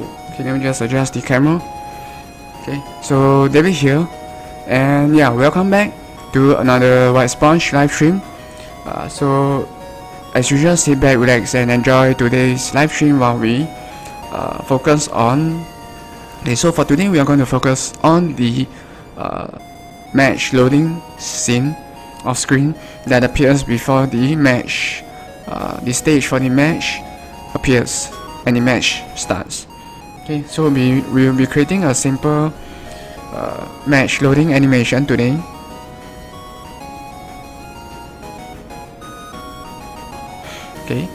Okay, let me just adjust the camera. Okay, so David here, and yeah, welcome back to another White Sponge live stream. So as usual, sit back, relax, and enjoy today's live stream while we focus on. Okay, so for today we are going to focus on the match loading scene of screen that appears before the match. The stage for the match appears and the match starts. Okay, so we will be creating a simple match loading animation today. Okay,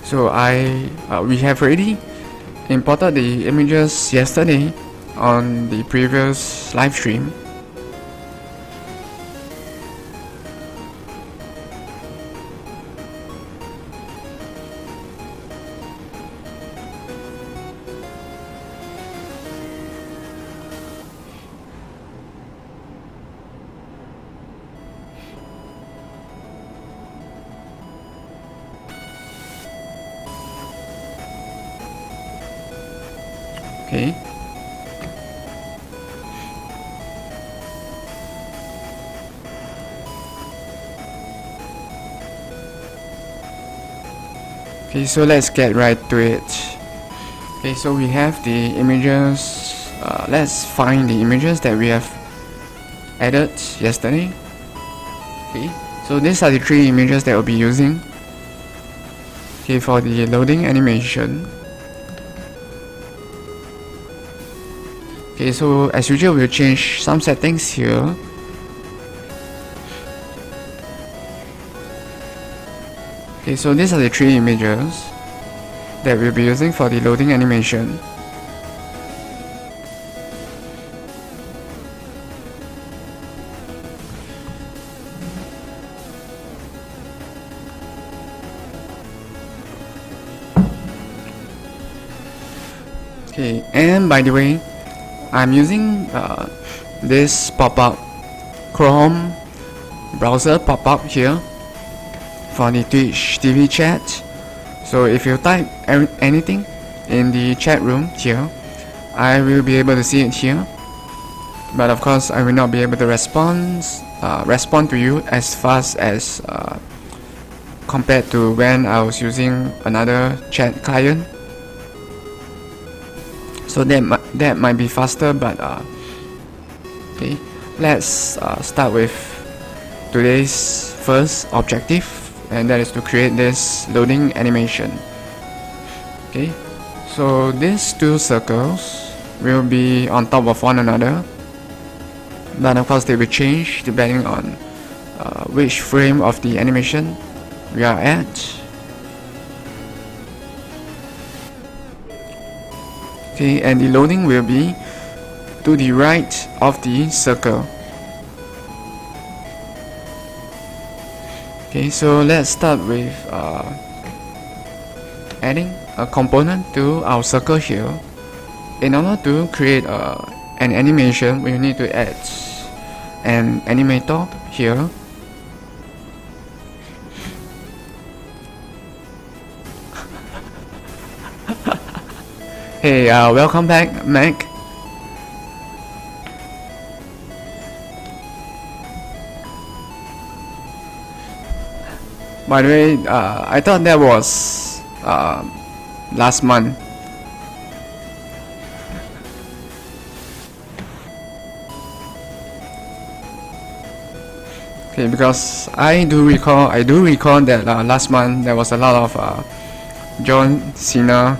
so we have already imported the images yesterday on the previous live stream. Okay. Okay, so let's get right to it. Okay, so we have the images. Let's find the images that we have added yesterday. Okay, so these are the 3 images that we'll be using. Okay, for the loading animation. Okay, so as usual, we'll change some settings here. Okay, so these are the 3 images that we'll be using for the loading animation. Okay, and by the way, I'm using this pop-up Chrome browser pop-up here for the TwitchTV chat. So if you type anything in the chat room here, I will be able to see it here. But of course, I will not be able to respond to you as fast as compared to when I was using another chat client. So that might be faster, but okay, let's start with today's first objective, and that is to create this loading animation. Okay, so these 2 circles will be on top of one another, but of course they will change depending on which frame of the animation we are at. Okay, and the loading will be to the right of the circle. Okay, so let's start with adding a component to our circle here. In order to create an animation, we need to add an animator here. Hey, welcome back, Mac. By the way, I thought that was last month. Okay, because I do recall that last month there was a lot of John Cena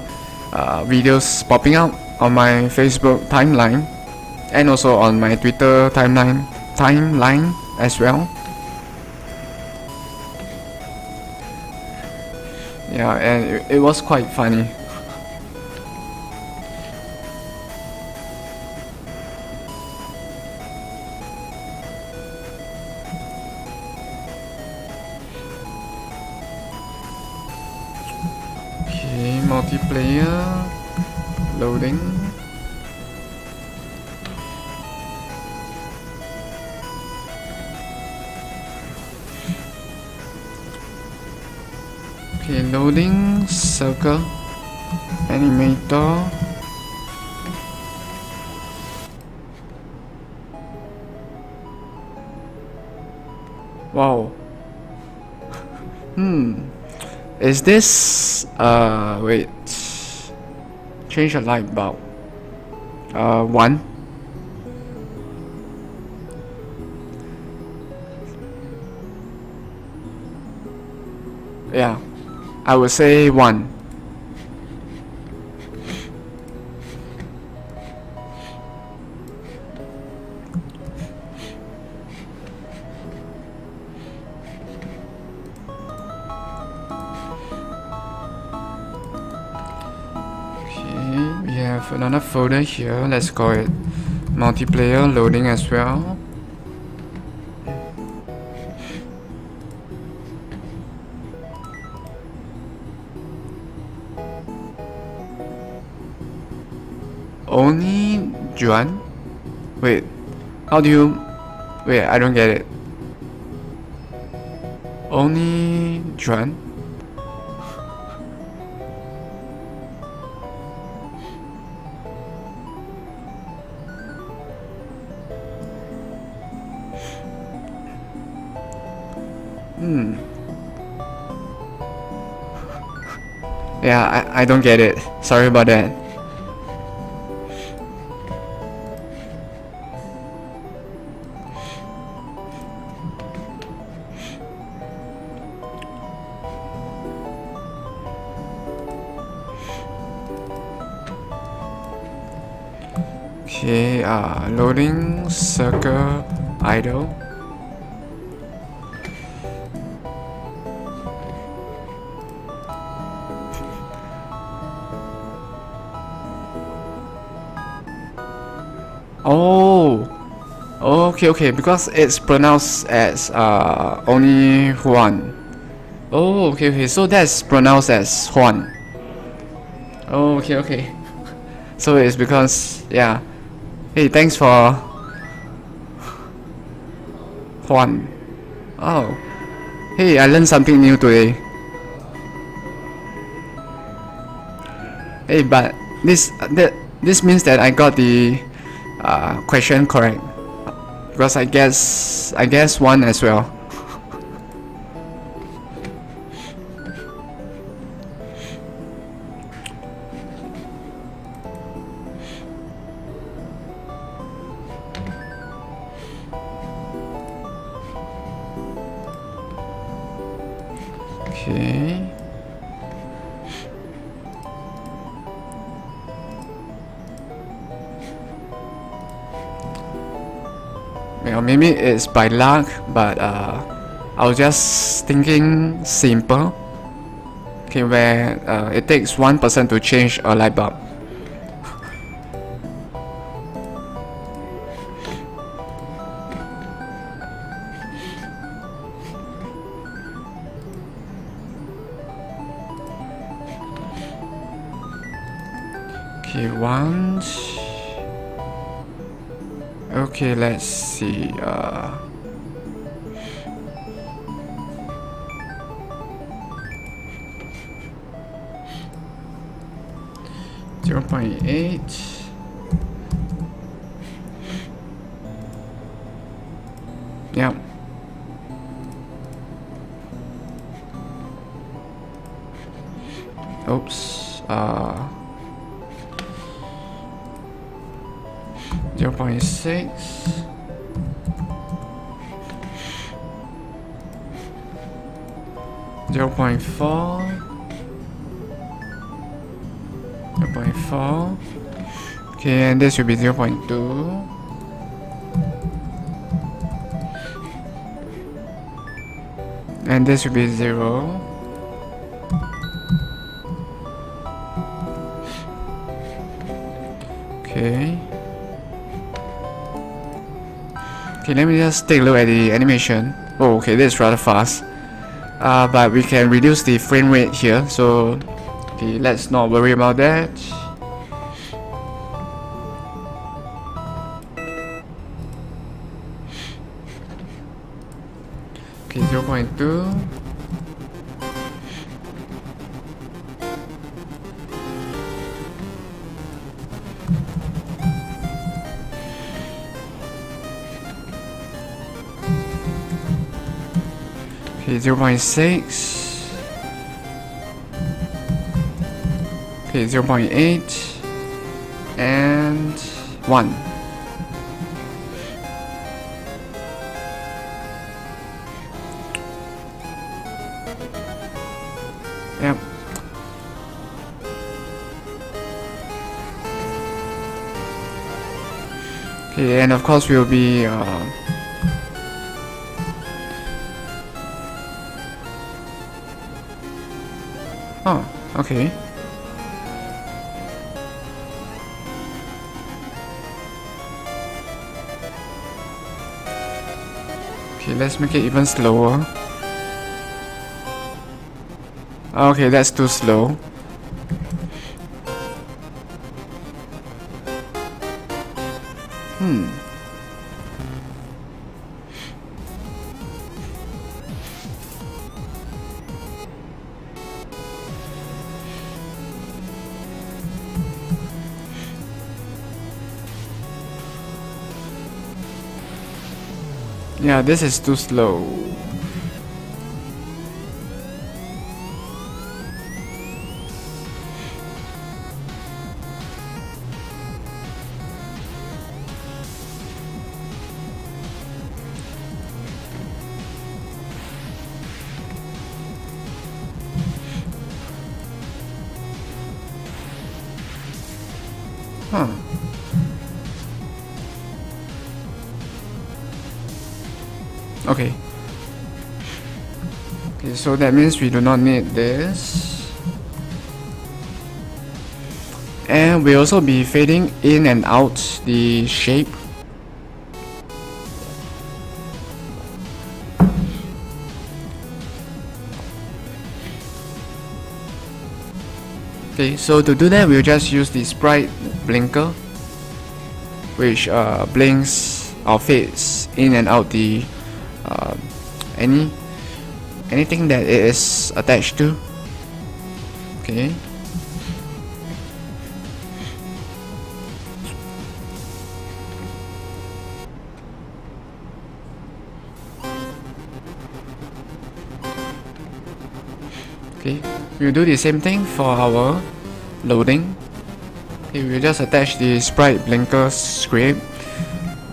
videos popping up on my Facebook timeline and also on my Twitter timeline as well. Yeah, and it was quite funny. Okay, multiplayer loading. Okay, loading circle. Animator. Wow. Is this wait. Change the light bulb. 1. Yeah, I would say 1. Okay, we have another folder here. Let's call it multiplayer loading as well. Only Juan? Wait, how do you... Wait, I don't get it. Only Juan? Yeah, I don't get it. Sorry about that. Okay, loading circle idle. Oh, okay, because it's pronounced as only Juan. Oh, okay, so that's pronounced as Juan. Oh, okay. So it's because, yeah. Hey, thanks for Juan. Oh, hey, I learned something new today. Hey, but this means that I got the question correct, because I guess 1 as well. Okay. Well, maybe it's by luck, but I was just thinking simple. Okay, where it takes 1% to change a light bulb. Okay, 1. Okay, let's see. 0.8. Yeah. Oops. 0.6. 0.4. 0.4. Okay, and this should be 0.2. And this should be 0. Okay. Okay, let me just take a look at the animation. Oh, okay, this is rather fast. But we can reduce the frame rate here, so okay, let's not worry about that. Okay, 0.2. Okay, 0.6. Okay, 0.8 and 1. Yep. Okay, and of course we'll be oh, okay. Okay, let's make it even slower. Okay, that's too slow. Yeah, this is too slow. Huh. Okay. Okay, so that means we do not need this. And we'll also be fading in and out the shape. Okay, so to do that, we'll just use the sprite blinker, which blinks or fades in and out the anything that it is attached to. Okay. Okay, we'll do the same thing for our loading. Okay, we'll just attach the sprite blinker script,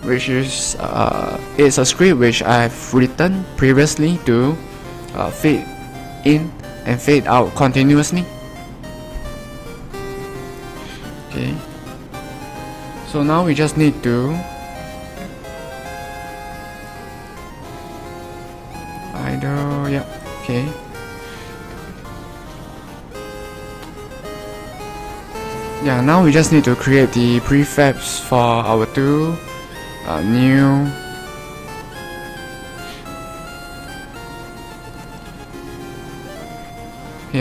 which is it's a script which I've written previously to fade in and fade out continuously. Okay, so now we just need to yeah, okay. Yeah, now we just need to create the prefabs for our two new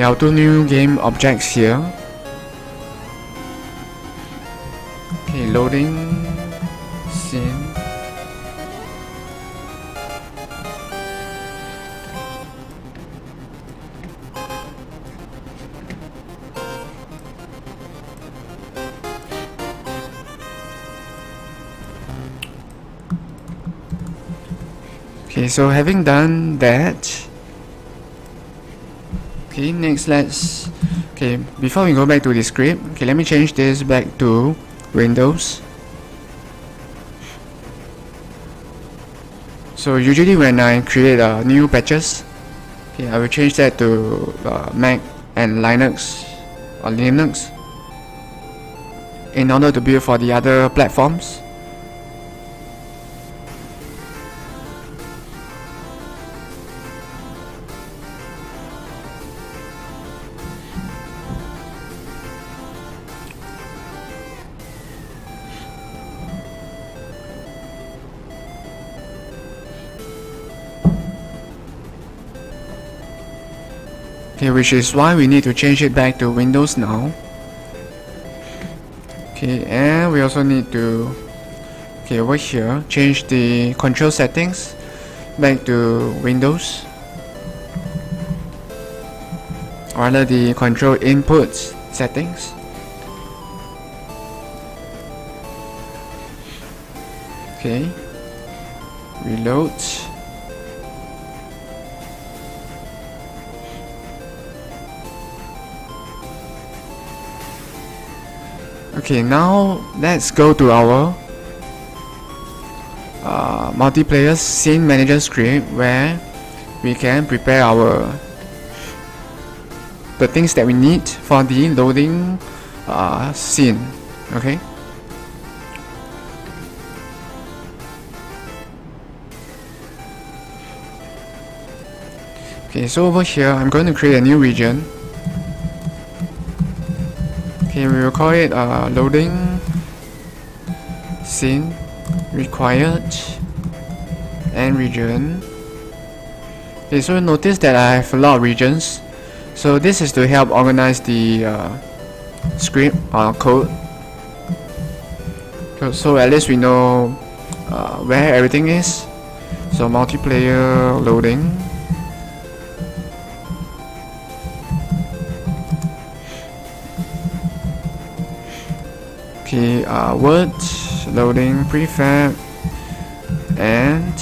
our two new game objects here. Okay, loading scene. Okay, so having done that, okay, next before we go back to the script, okay, let me change this back to Windows. So usually when I create new patches, okay, I will change that to Mac and Linux or Linux in order to build for the other platforms. Okay, which is why we need to change it back to Windows now. Okay, and we also need to, okay, over here, change the control settings back to Windows, or rather the control inputs settings. Okay, reload. Okay, now let's go to our multiplayer scene manager script, where we can prepare the things that we need for the loading scene. Okay. Okay, so over here I'm going to create a new region. Okay, we will call it loading scene required and region. Okay, so notice that I have a lot of regions. So this is to help organize the script or code. So at least we know where everything is. So multiplayer loading. Okay, word loading prefab and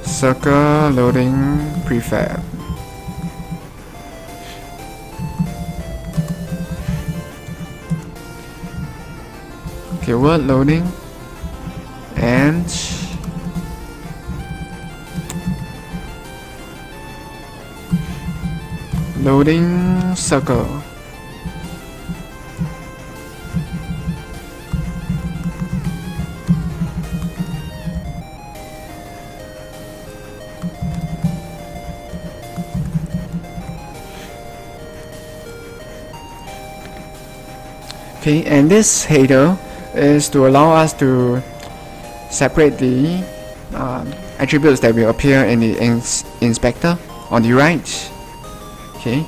circle loading prefab. Okay, word loading and loading circle. Okay, and this header is to allow us to separate the attributes that will appear in the inspector on the right, okay,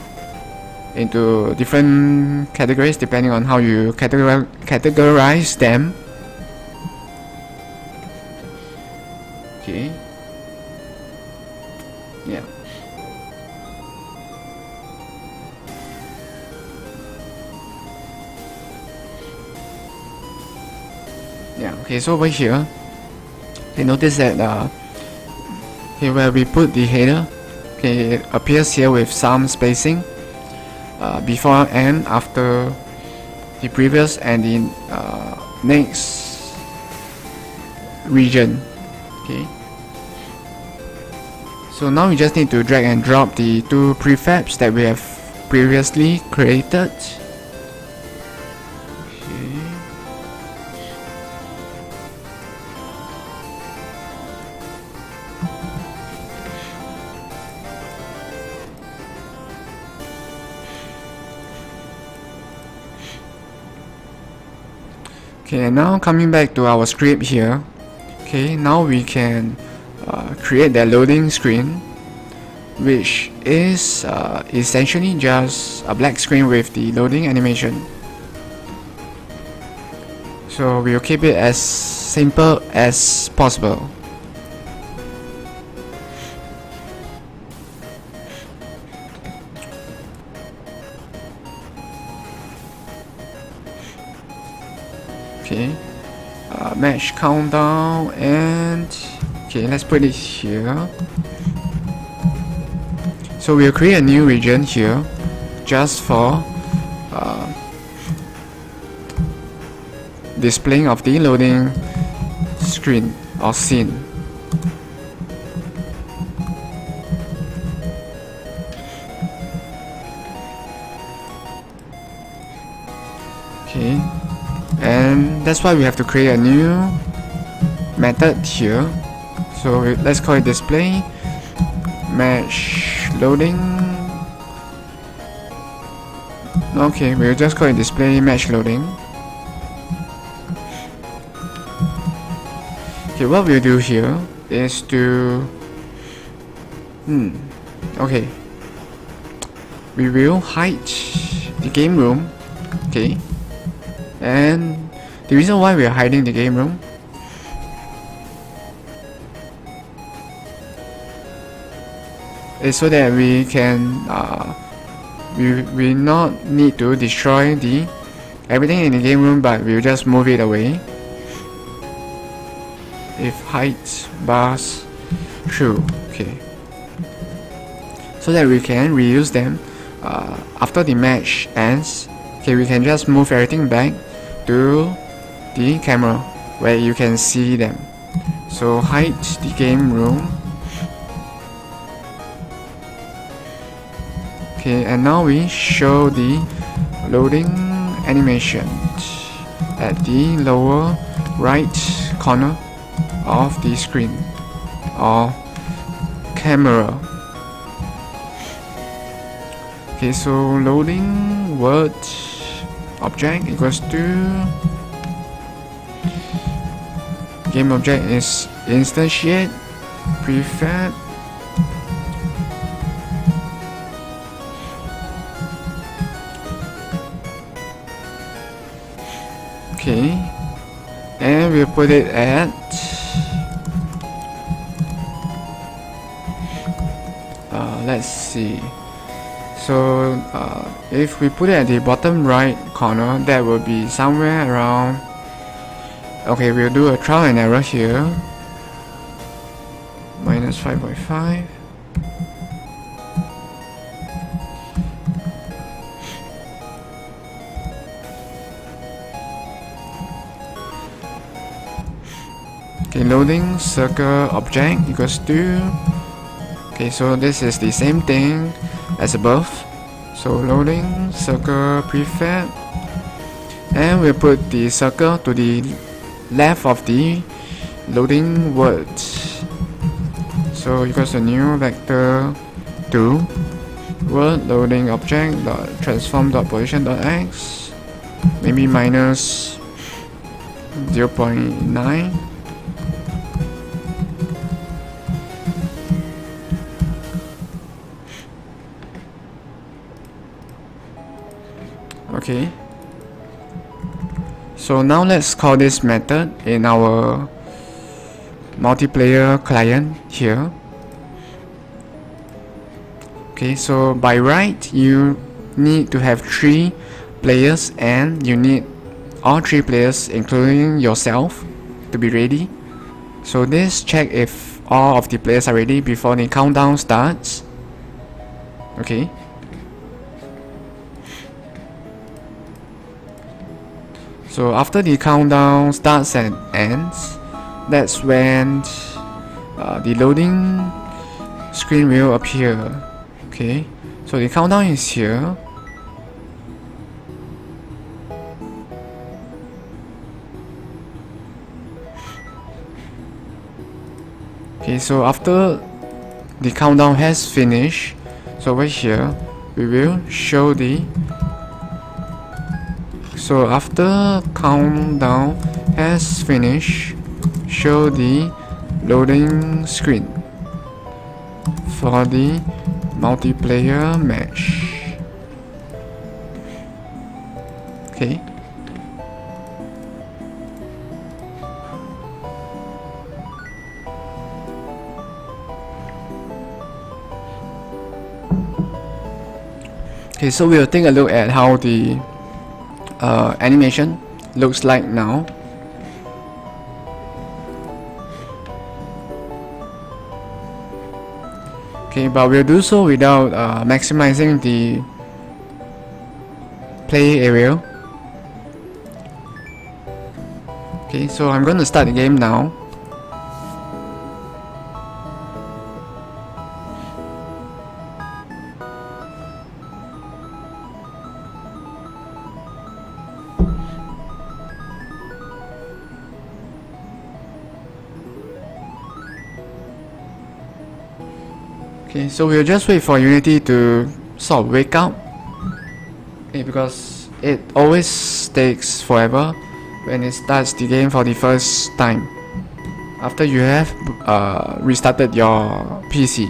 into different categories depending on how you categorize them. Okay, yeah. Yeah, okay, so over here, you notice that here where we put the header, okay, it appears here with some spacing before and after the previous and the next region. Okay, so now we just need to drag and drop the two prefabs that we have previously created. Okay, and now coming back to our script here. Okay, now we can create that loading screen, which is essentially just a black screen with the loading animation. So we'll keep it as simple as possible. Okay, match countdown, and okay, let's put it here. So we'll create a new region here just for displaying of the loading screen or scene. Okay, and that's why we have to create a new method here. So let's call it display match loading. Okay, we'll just call it display match loading. Okay, what we'll do here is to okay, we will hide the game room. Okay, and the reason why we are hiding the game room is so that we can we not need to destroy everything in the game room, but we'll just move it away if height bars true. Okay, so that we can reuse them after the match ends. Okay, we can just move everything back to the camera where you can see them. So hide the game room. Okay, and now we show the loading animation at the lower right corner of the screen or camera. Okay, so loading word object equals to game object is instantiate prefab okay, and we'll put it at let's see. So if we put it at the bottom right corner, that will be somewhere around. Okay, we'll do a trial and error here. Minus 5.5. Okay, loading circle object equals to. Okay, so this is the same thing as above. So loading circle prefab, and we'll put the circle to the left of the loading word. So equals to new vector 2 word loading object dot transform dot position dot x, maybe minus 0.9. Okay, so now let's call this method in our multiplayer client here. Okay, so by right you need to have 3 players and you need all 3 players including yourself to be ready. So this check if all of the players are ready before the countdown starts. Okay. So after the countdown starts and ends, that's when the loading screen will appear. Okay, so the countdown is here. Okay, so after the countdown has finished, so over here we will show the. So after countdown has finished, show the loading screen for the multiplayer match. Okay. Okay, so we'll take a look at how the animation looks like now. Okay, but we'll do so without maximizing the play area. Okay, so I'm going to start the game now. Okay, so we'll just wait for Unity to sort of wake up. Okay, because it always takes forever when it starts the game for the first time after you have restarted your PC.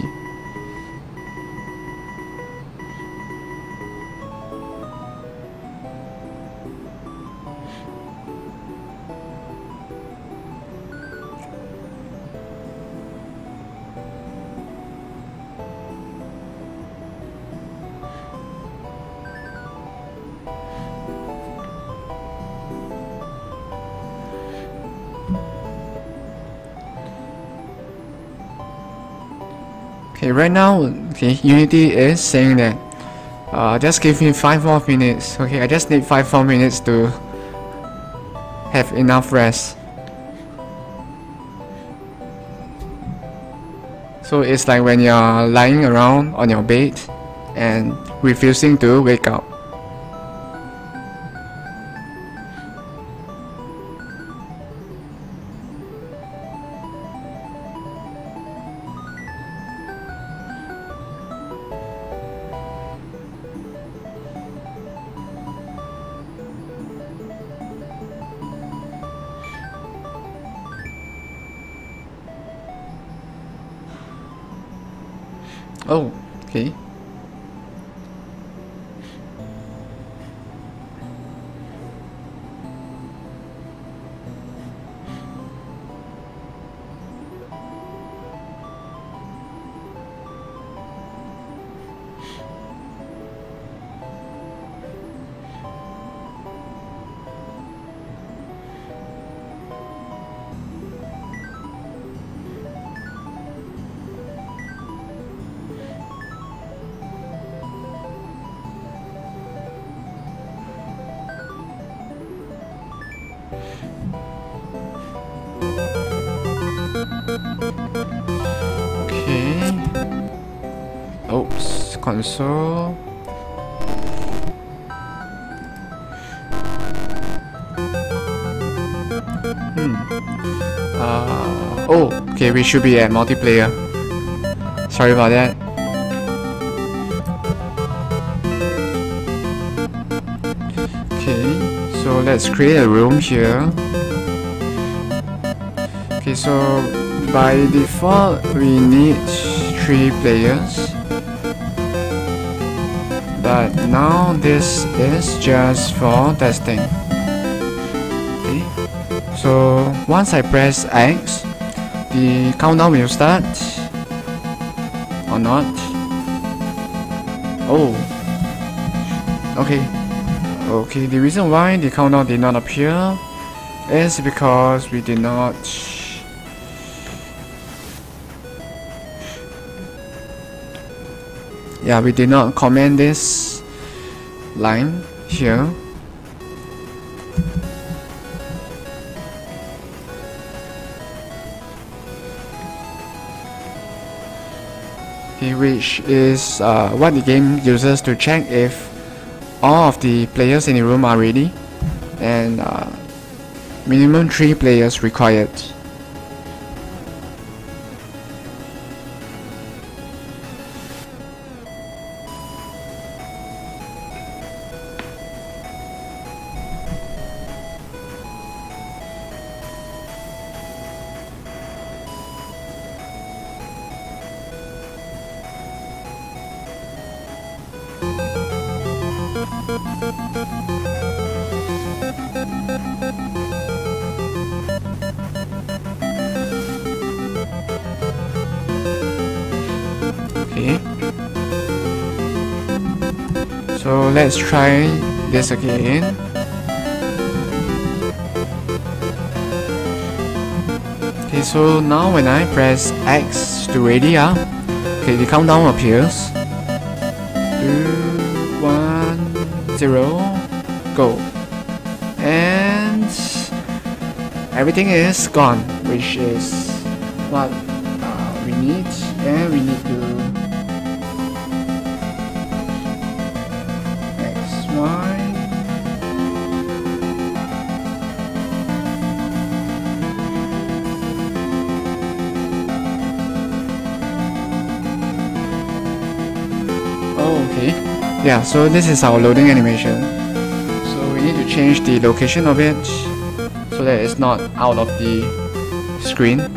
Okay, right now, okay, Unity is saying that Just give me 5 more minutes. Okay, I just need 5 more minutes to have enough rest. So it's like when you're lying around on your bed and refusing to wake up. Oh, okay. Okay. Oops, console. Oh, okay, we should be at multiplayer. Sorry about that. Okay, so let's create a room here. Okay, so by default we need 3 players, but now this is just for testing. Okay, so once I press X, the countdown will start or not. Oh, okay. Okay, the reason why the countdown did not appear is because we did not we did not comment this line here. Okay, which is what the game uses to check if all of the players in the room are ready, and minimum 3 players required. Okay, so let's try this again. Okay, so now when I press X to ready up, okay, the countdown appears. 2, 1, 0, go. And everything is gone, which is what we need, and we need to X, Y. Oh, okay. Yeah, so this is our loading animation. So we need to change the location of it so that it's not out of the screen. Okay,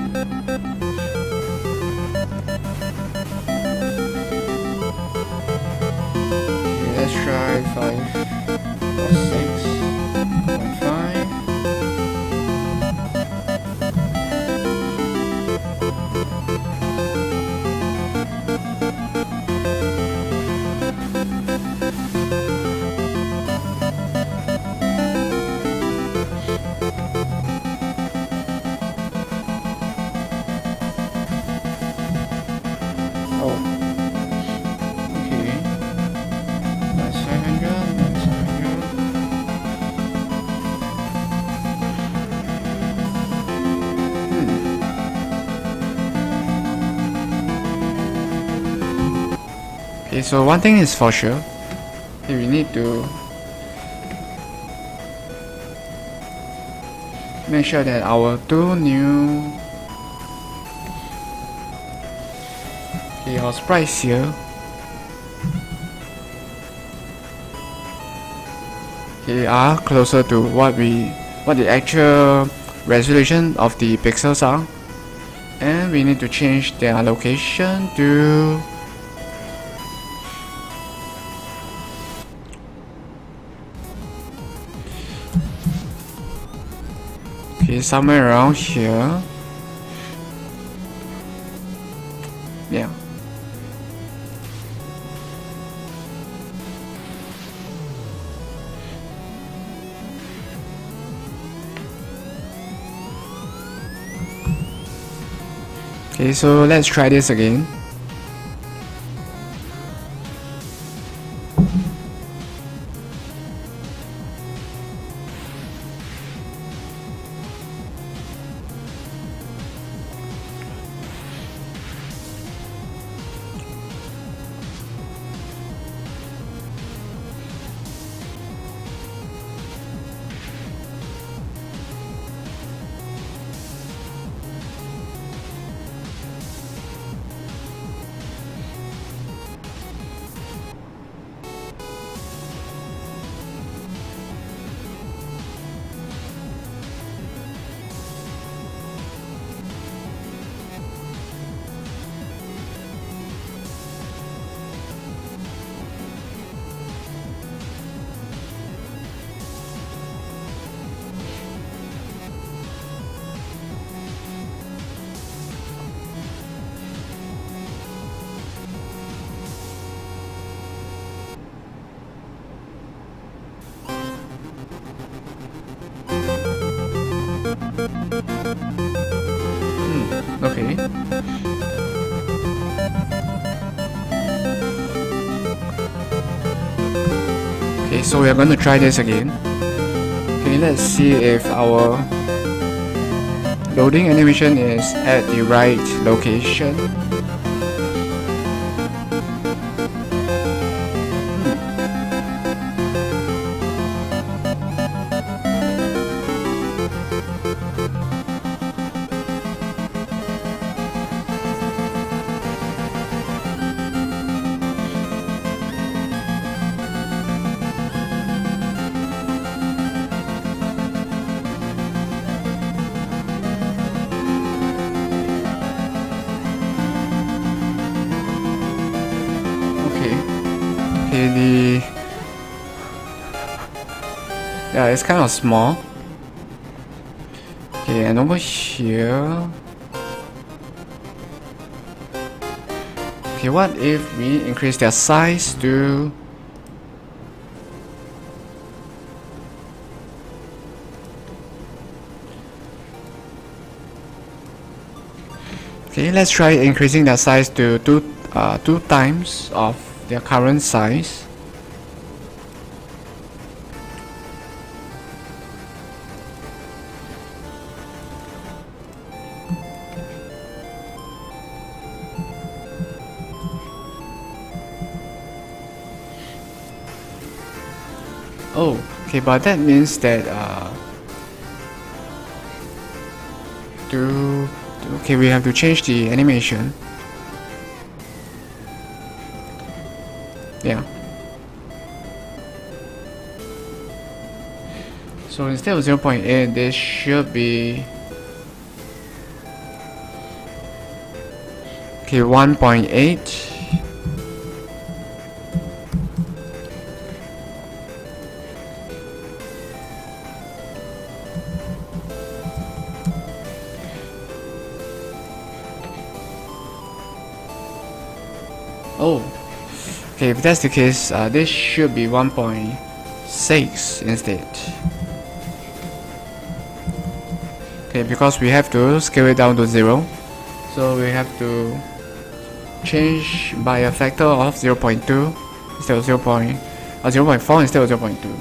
let's try 5 or 6.5. Okay, so one thing is for sure, okay, we need to make sure that our two new our sprites here are closer to what the actual resolution of the pixels are, and we need to change their location to somewhere around here. Yeah. Okay, so let's try this again. Okay. Okay, so we are going to try this again. Okay, let's see if our loading animation is at the right location. Yeah, it's kind of small. Okay, and over here. Okay, what if we increase their size to let's try increasing their size to two times of their current size. Oh, okay, but that means that we have to change the animation. Yeah. So instead of 0.8, this should be 1.8. Oh, okay, if that's the case, this should be 1.6 instead. Okay, because we have to scale it down to 0, so we have to change by a factor of 0.2 instead of 0.4 instead of 0.2.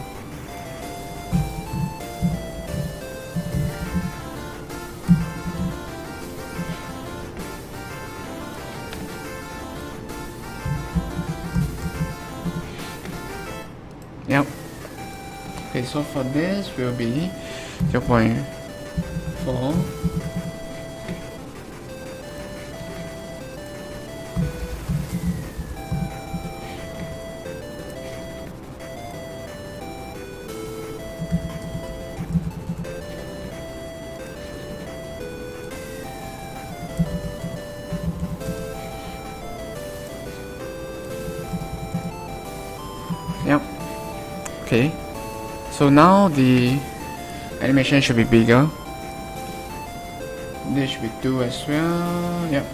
Okay, so for this will be 0.4. Yep. Okay. So now the animation should be bigger. This should be 2 as well. Yep.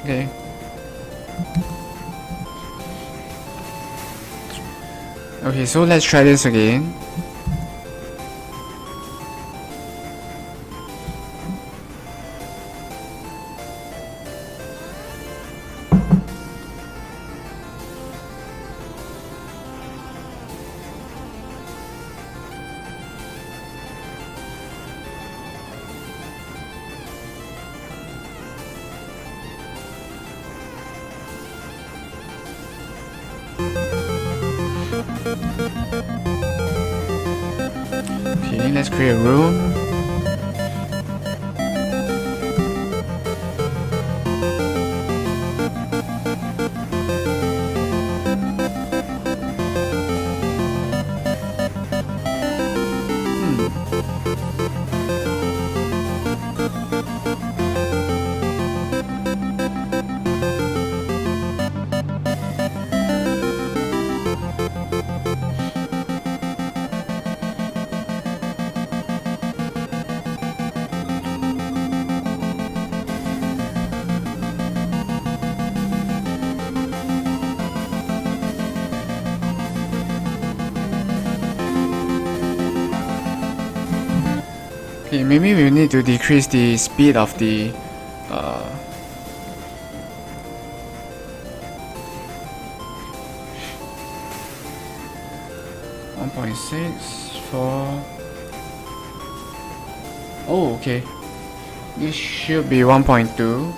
Okay. Okay, so let's try this again. Okay, let's create a room. Okay, maybe we need to decrease the speed of the 1.6 for... Oh, okay. This should be 1.2.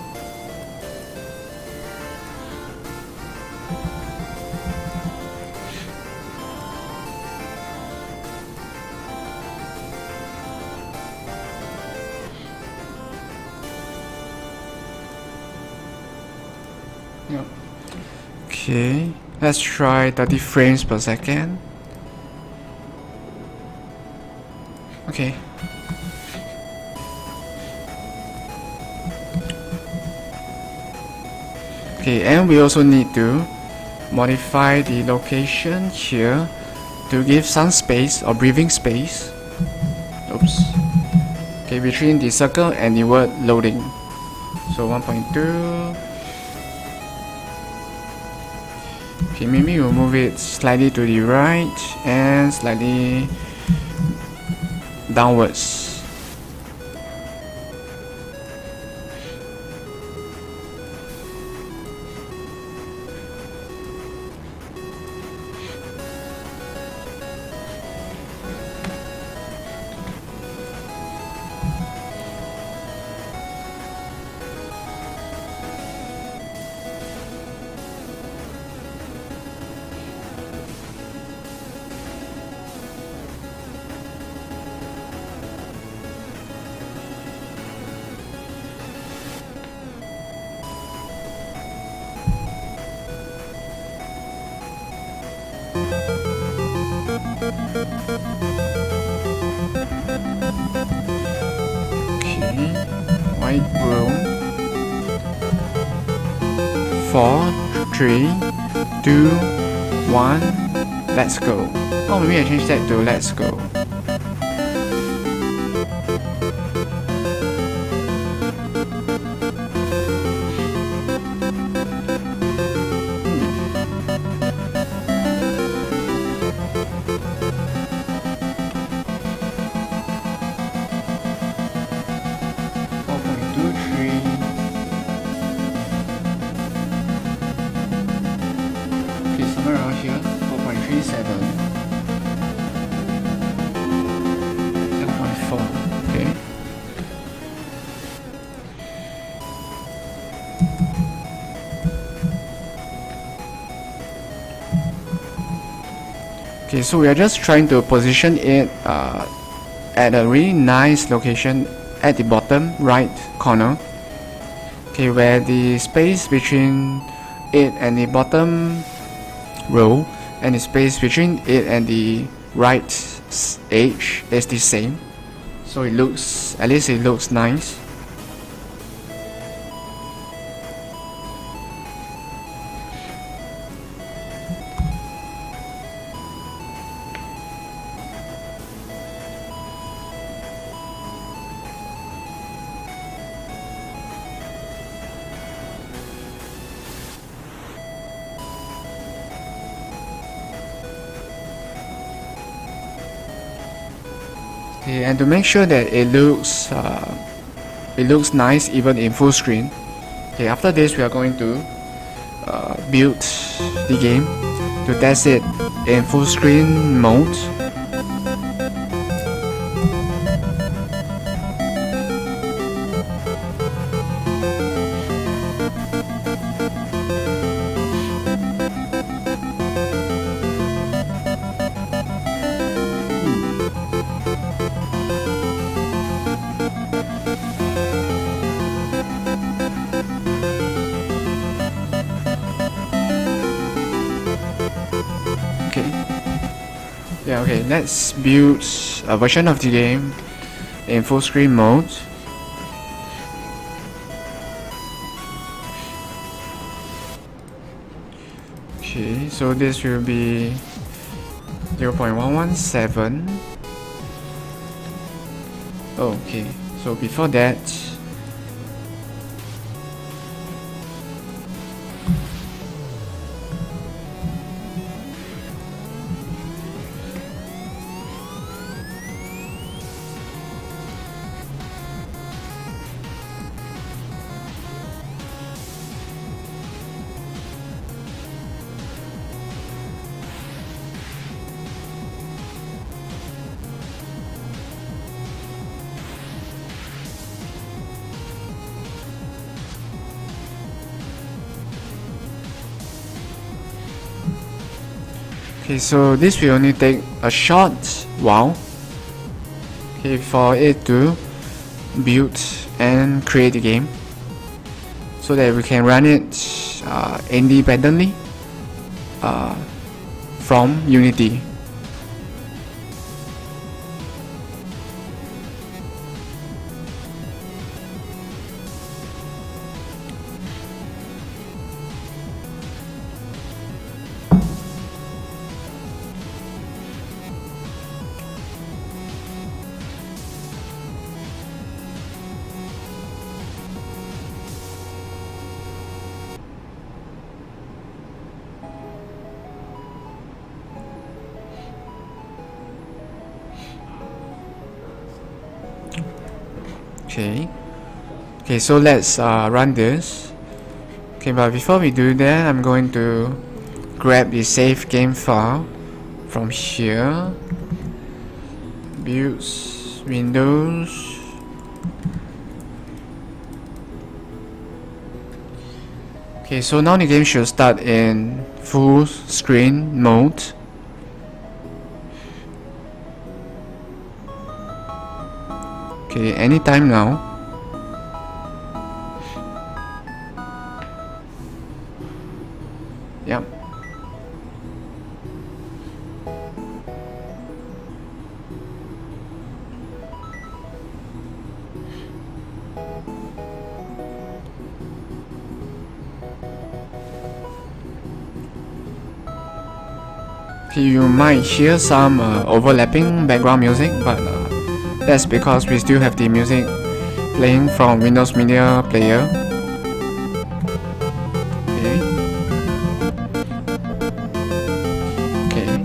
Yep. Okay, let's try 30 frames per second. Okay. Okay, and we also need to modify the location here to give some space or breathing space. Oops. Okay, between the circle and the word loading. So 1.2. Okay, maybe we'll move it slightly to the right and slightly downwards. Okay, white room. 4, 3, 2, 1, let's go. Oh, maybe I change that to let's go. Somewhere around here, 4.37. Okay, so we are just trying to position it at a really nice location at the bottom right corner. Okay, where the space between it and the bottom row and the space between it and the right edge is the same. So it looks, at least it looks nice. Okay, and to make sure that it looks nice even in full screen. Okay, after this we are going to build the game to test it in full screen mode. Yeah, okay, let's build a version of the game in full screen mode. Okay, so this will be 0.117. Okay, so before that, okay, so this will only take a short while, okay, for it to build and create the game, so that we can run it independently from Unity. Okay, so let's run this. Okay, but before we do that, I'm going to grab the save game file from here. Builds, Windows. Okay, so now the game should start in full screen mode. Okay, anytime now. Yep. Okay, you might hear some overlapping background music, but that's because we still have the music playing from Windows Media Player. Okay.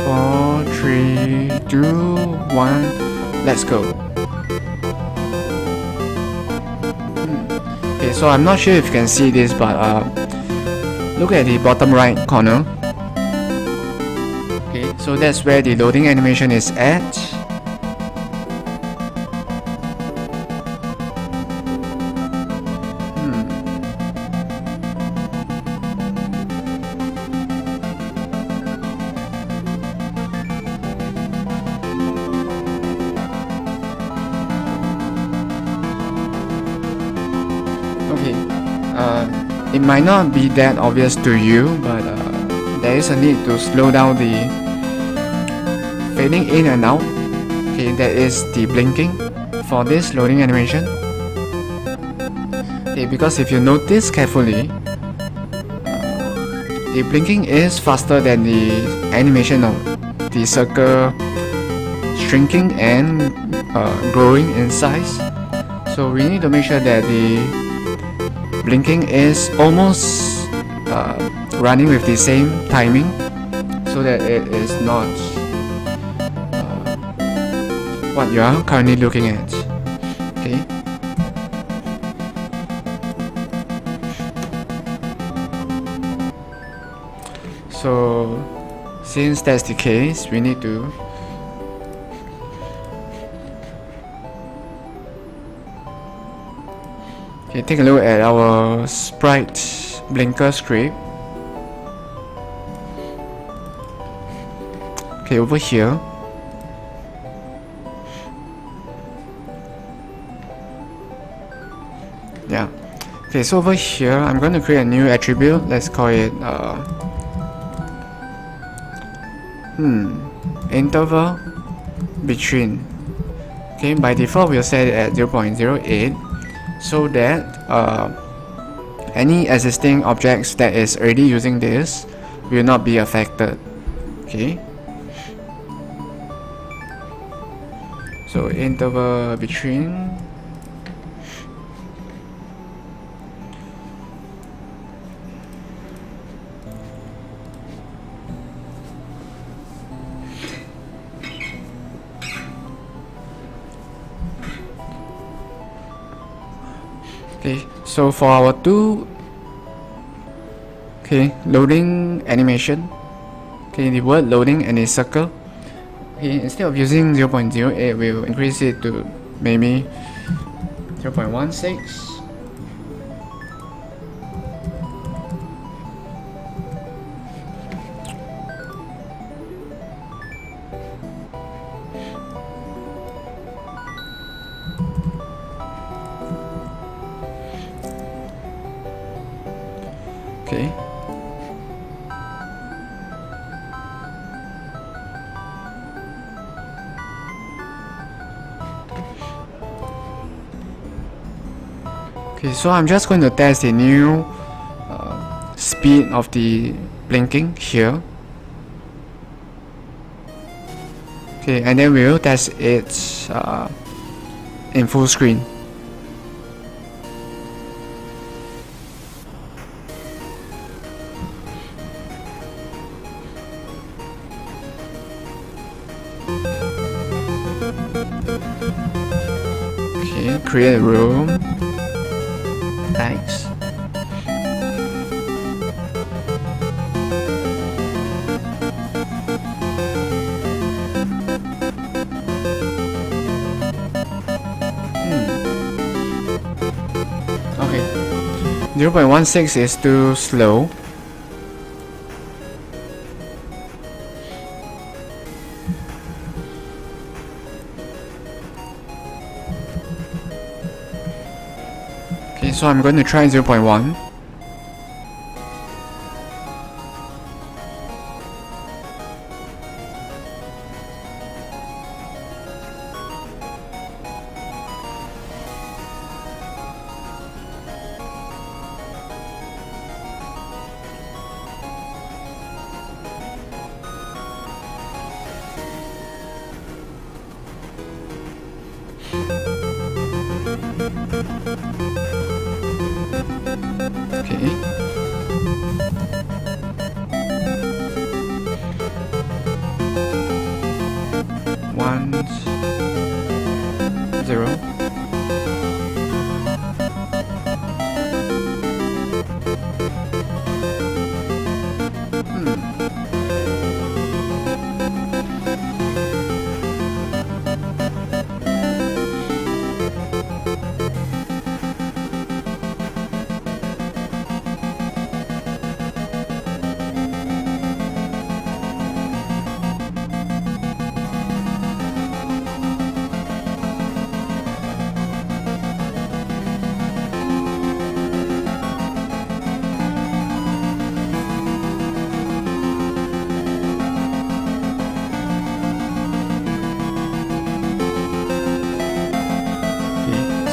4, 3, 2, 1, let's go. Okay, so I'm not sure if you can see this, but look at the bottom right corner. Okay, so that's where the loading animation is at. it might not be that obvious to you, but there is a need to slow down the fading in and out. Okay, that is the blinking for this loading animation. Okay, because if you notice carefully, the blinking is faster than the animation of the circle shrinking and growing in size. So we need to make sure that the blinking is almost running with the same timing, so that it is not what you are currently looking at. Okay. So since that's the case, we need to take a look at our sprite blinker script. Okay, over here, yeah. Okay, so over here, I'm going to create a new attribute. Let's call it interval between. Okay, by default we'll set it at 0.08, so that any existing objects that is already using this will not be affected. Okay, so interval between Okay, so for our loading animation, the word loading and a circle, instead of using 0.08, we'll increase it to maybe 0.16. Okay, so I'm just going to test the new speed of the blinking here. Okay, and then we'll test it in full screen. Okay, create a room. Thanks. Okay, 0.16 is too slow. Okay, so I'm going to try 0.1. Okay. One, 0.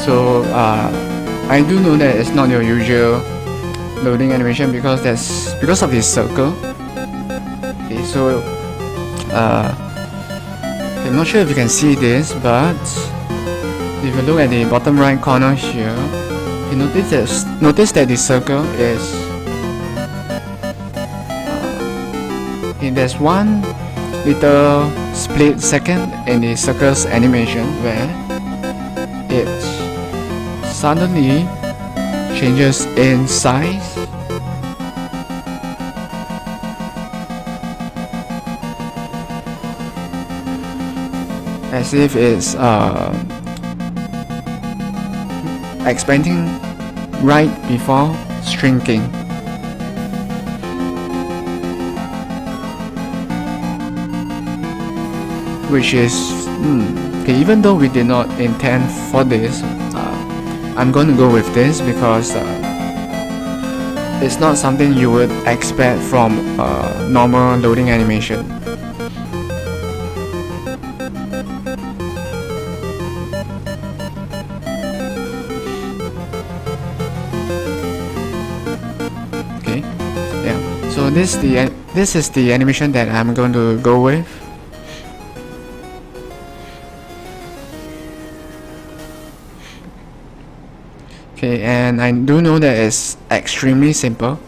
So I do know that it's not your usual loading animation because of this circle. Okay, so I'm not sure if you can see this, but if you look at the bottom right corner here, you notice that the circle is there's one little split second in the circle's animation where it suddenly changes in size. As if it's expanding right before shrinking. Which is okay, even though we did not intend for this, I'm going to go with this because it's not something you would expect from normal loading animation. Okay, yeah. So this is the animation that I'm going to go with. Okay, and I do know that it's extremely simple,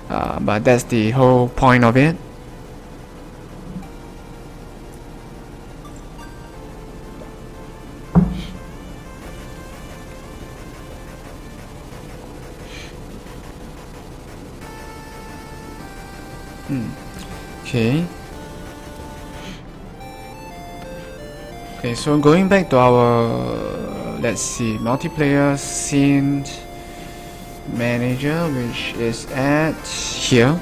but that's the whole point of it. Okay. Okay, so going back to our, let's see, multiplayer scene manager, which is at here.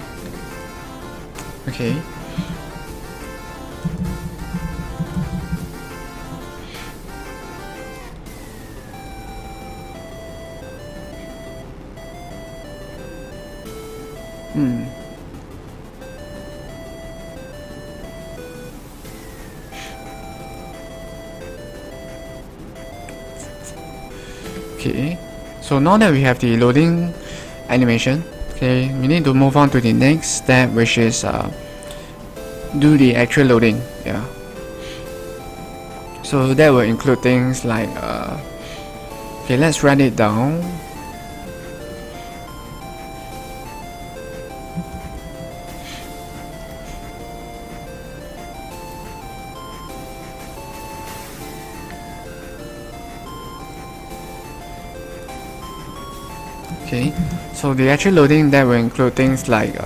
Okay. Okay, so now that we have the loading animation, okay, we need to move on to the next step, which is do the actual loading. Yeah, so that will include things like okay, let's write it down. Okay, so the actual loading that will include things like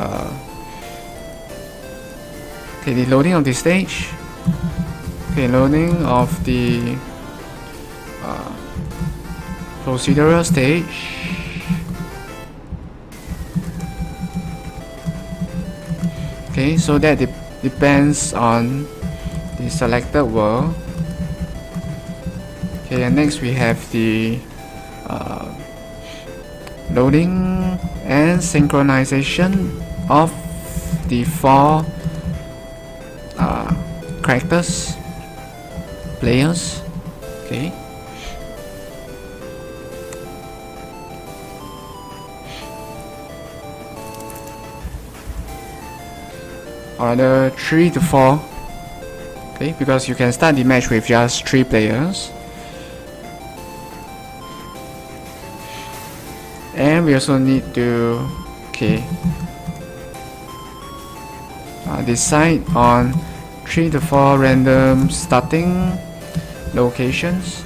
okay, the loading of the stage, okay, loading of the procedural stage, okay, so that depends on the selected world. Okay, and next we have the loading and synchronization of the 4 characters, players. Okay. Or rather 3 to 4. Okay, because you can start the match with just 3 players. And we also need to decide on 3 to 4 random starting locations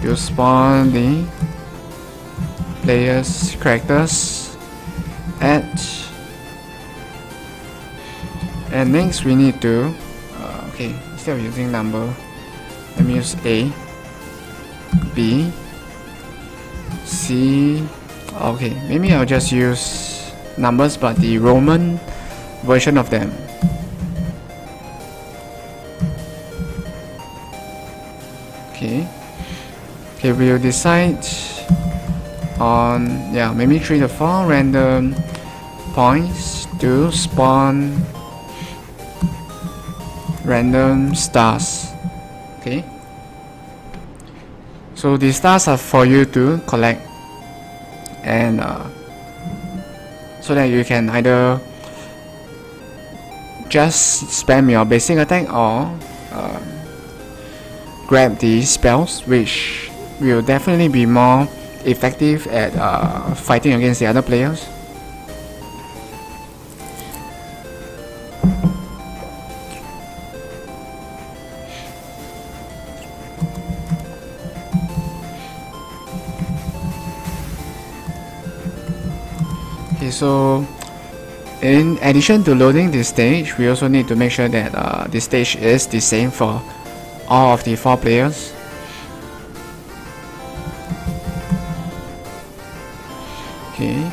to spawn the players' characters at. And next we need to okay, instead of using number, let me use A, B, C. Okay, maybe I'll just use numbers, but the Roman version of them. Okay, we'll decide on, yeah, maybe 3 to 4 random points to spawn random stars. Okay, So the stars are for you to collect, and so that you can either just spam your basic attack or grab these spells, which will definitely be more effective at fighting against the other players. Okay, so in addition to loading this stage, we also need to make sure that the stage is the same for all of the 4 players. Okay,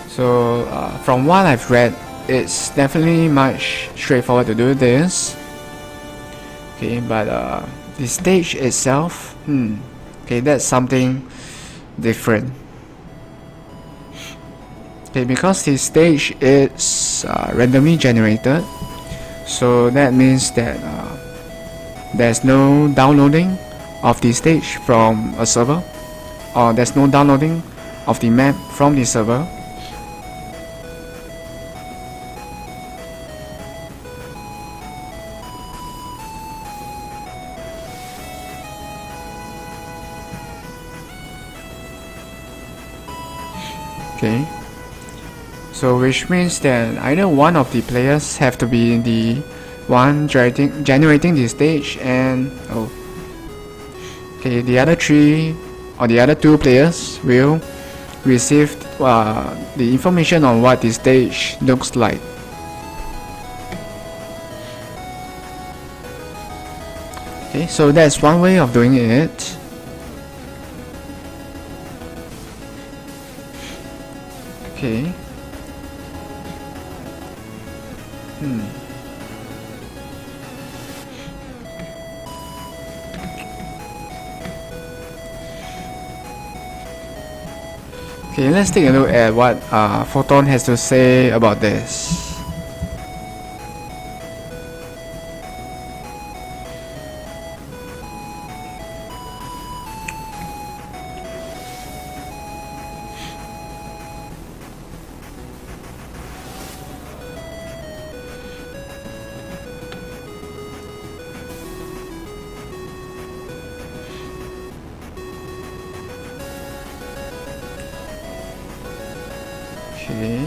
so from what I've read, it's definitely much straightforward to do this. Okay, but the stage itself, okay, that's something different. Okay, because the stage is randomly generated, so that means that there's no downloading of the stage from a server, or there's no downloading of the map from the server. Okay, so which means that either one of the players have to be the one generating the stage, and okay, the other 3 or the other 2 players will receive the information on what the stage looks like. Okay, so that's one way of doing it. Okay. Okay, let's take a look at what Photon has to say about this. Okay.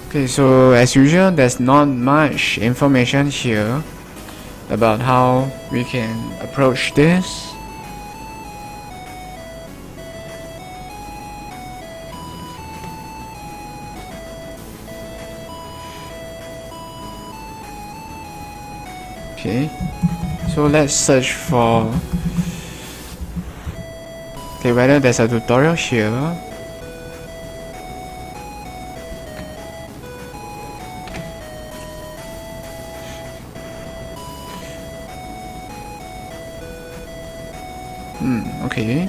Okay, so as usual, there's not much information here about how we can approach this. Okay, so let's search for whether there's a tutorial here. Okay.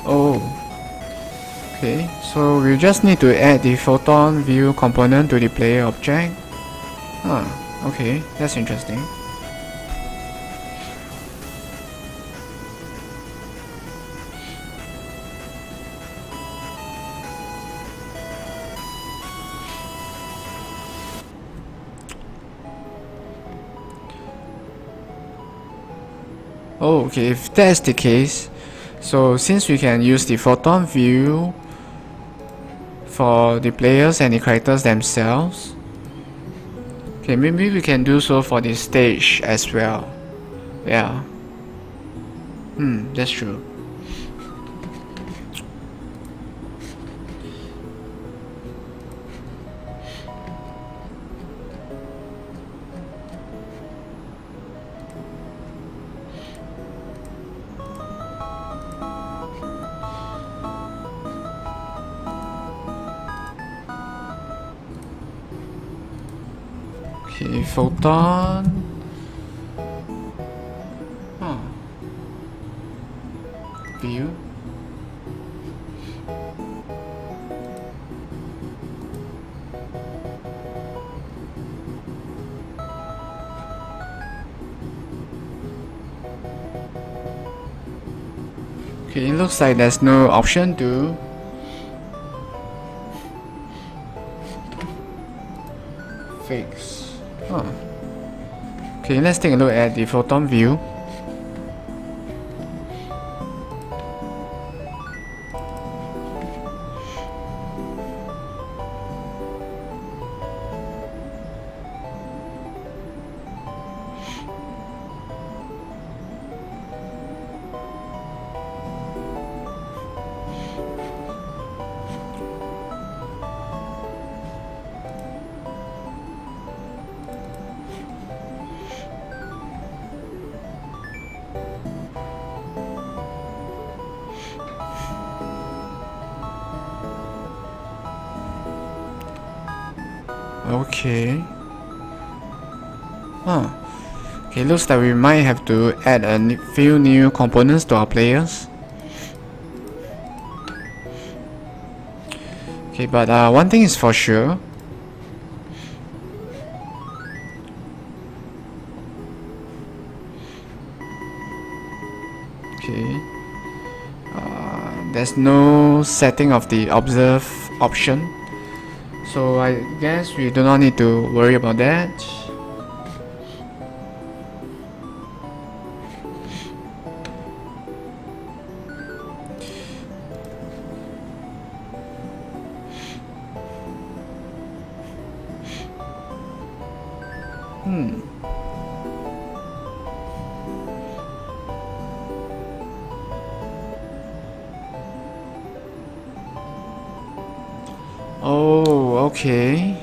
Oh, okay, so we just need to add the photon view component to the player object. Okay, that's interesting. Oh, okay, if that's the case, so since we can use the photon view for the players and the characters themselves, okay, maybe we can do so for the stage as well. Yeah. That's true. Okay, photon. View. Okay, it looks like there's no option to fix. Okay, let's take a look at the photon view. Okay. Okay, looks like we might have to add a few new components to our players. Okay, but one thing is for sure. Okay. There's no setting of the observe option. So I guess we do not need to worry about that. Oh, okay.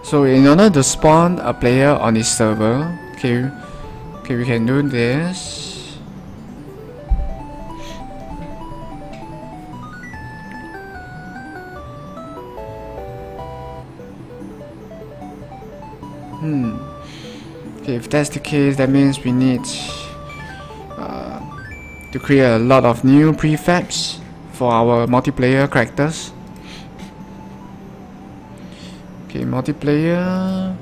So in order to spawn a player on this server, okay, we can do this. Okay, if that's the case, that means we need to create a lot of new prefabs for our multiplayer characters. Okay, multiplayer.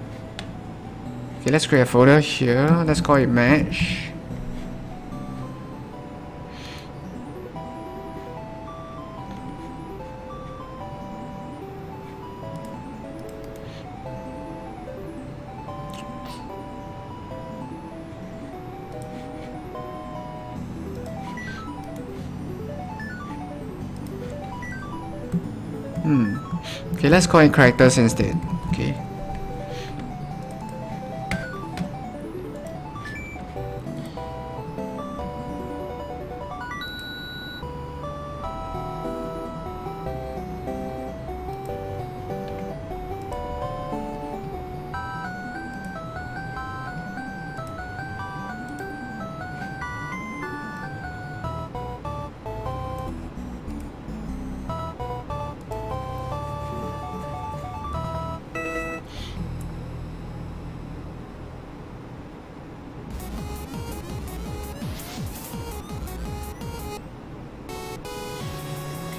Okay, let's create a folder here. Let's call it match. Okay, let's call it characters instead. Okay.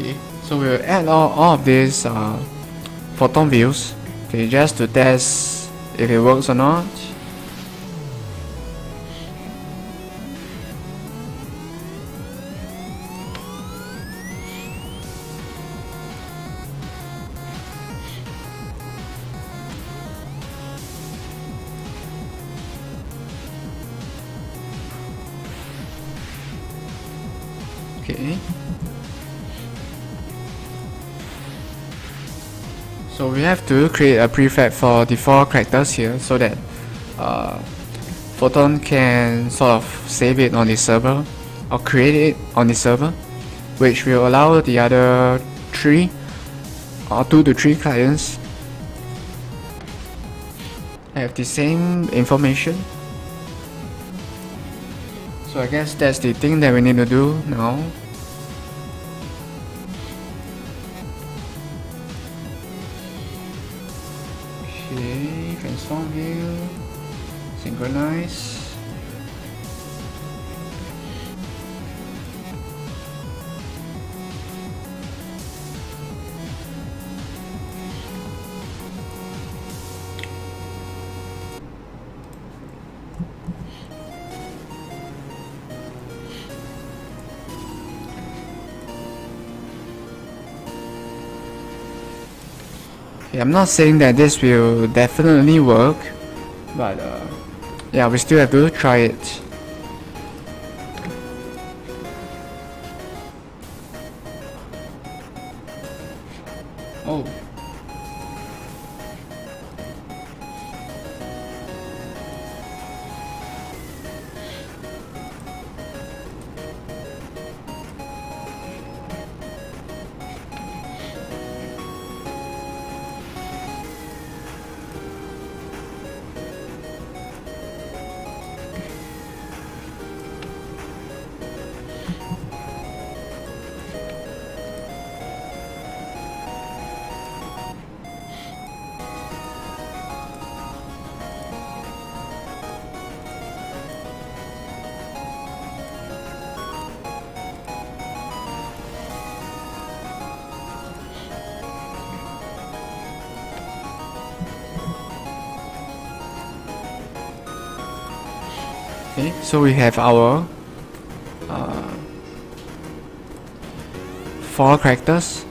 Okay, so we'll add all of these photon views, okay, just to test if it works or not. Okay. So we have to create a prefab for the 4 characters here so that Photon can sort of save it on the server or create it on the server, which will allow the other 3 or 2 to 3 clients have the same information. So I guess that's the thing that we need to do now. Okay, transform view, synchronize. I'm not saying that this will definitely work, but yeah, we still have to try it. Oh. Okay, so we have our 4 characters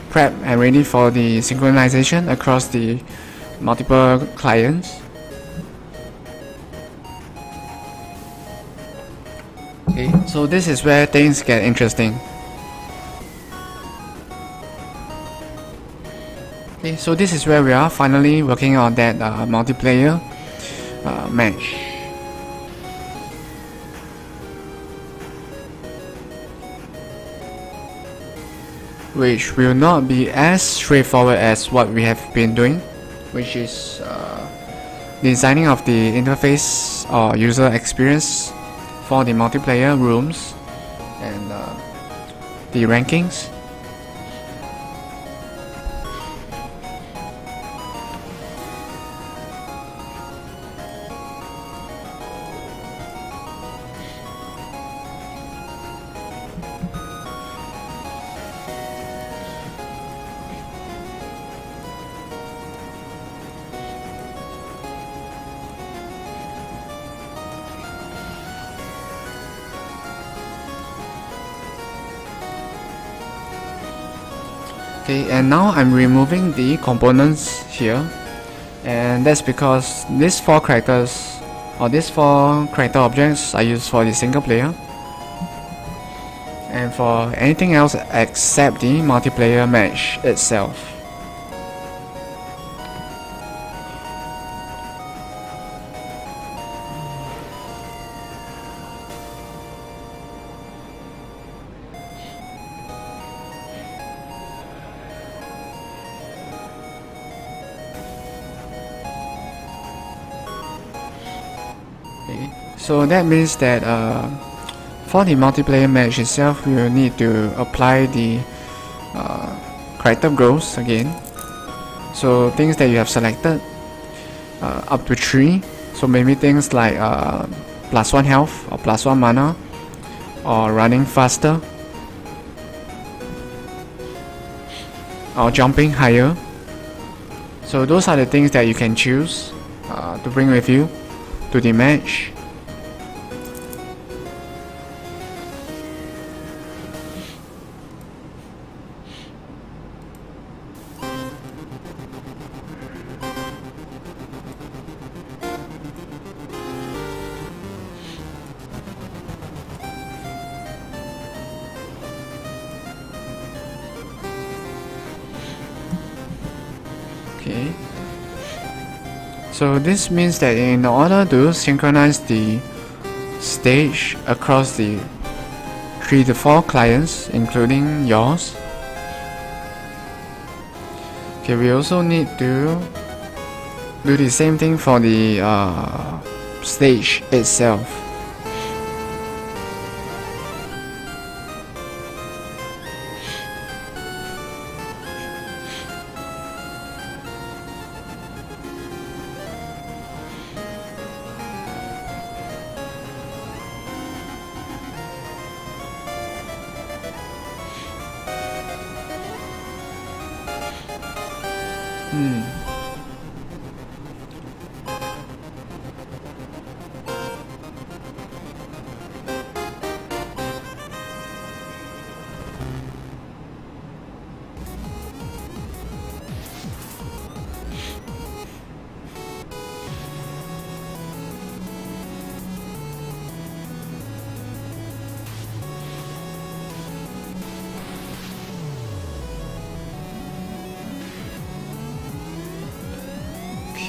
prepped and ready for the synchronization across the multiple clients. Okay, so this is where things get interesting. Okay, so this is where we are finally working on that multiplayer match. Which will not be as straightforward as what we have been doing, which is designing of the interface or user experience for the multiplayer rooms and the rankings. Okay, and now I'm removing the components here, and that's because these 4 characters or these 4 character objects are used for the single player, and for anything else except the multiplayer match itself. So that means that for the multiplayer match itself, we will need to apply the character growths again. So things that you have selected up to 3. So maybe things like +1 health or +1 mana or running faster or jumping higher. So those are the things that you can choose to bring with you to the match. Okay. So this means that in order to synchronize the stage across the 3 to 4 clients, including yours, okay, we also need to do the same thing for the stage itself.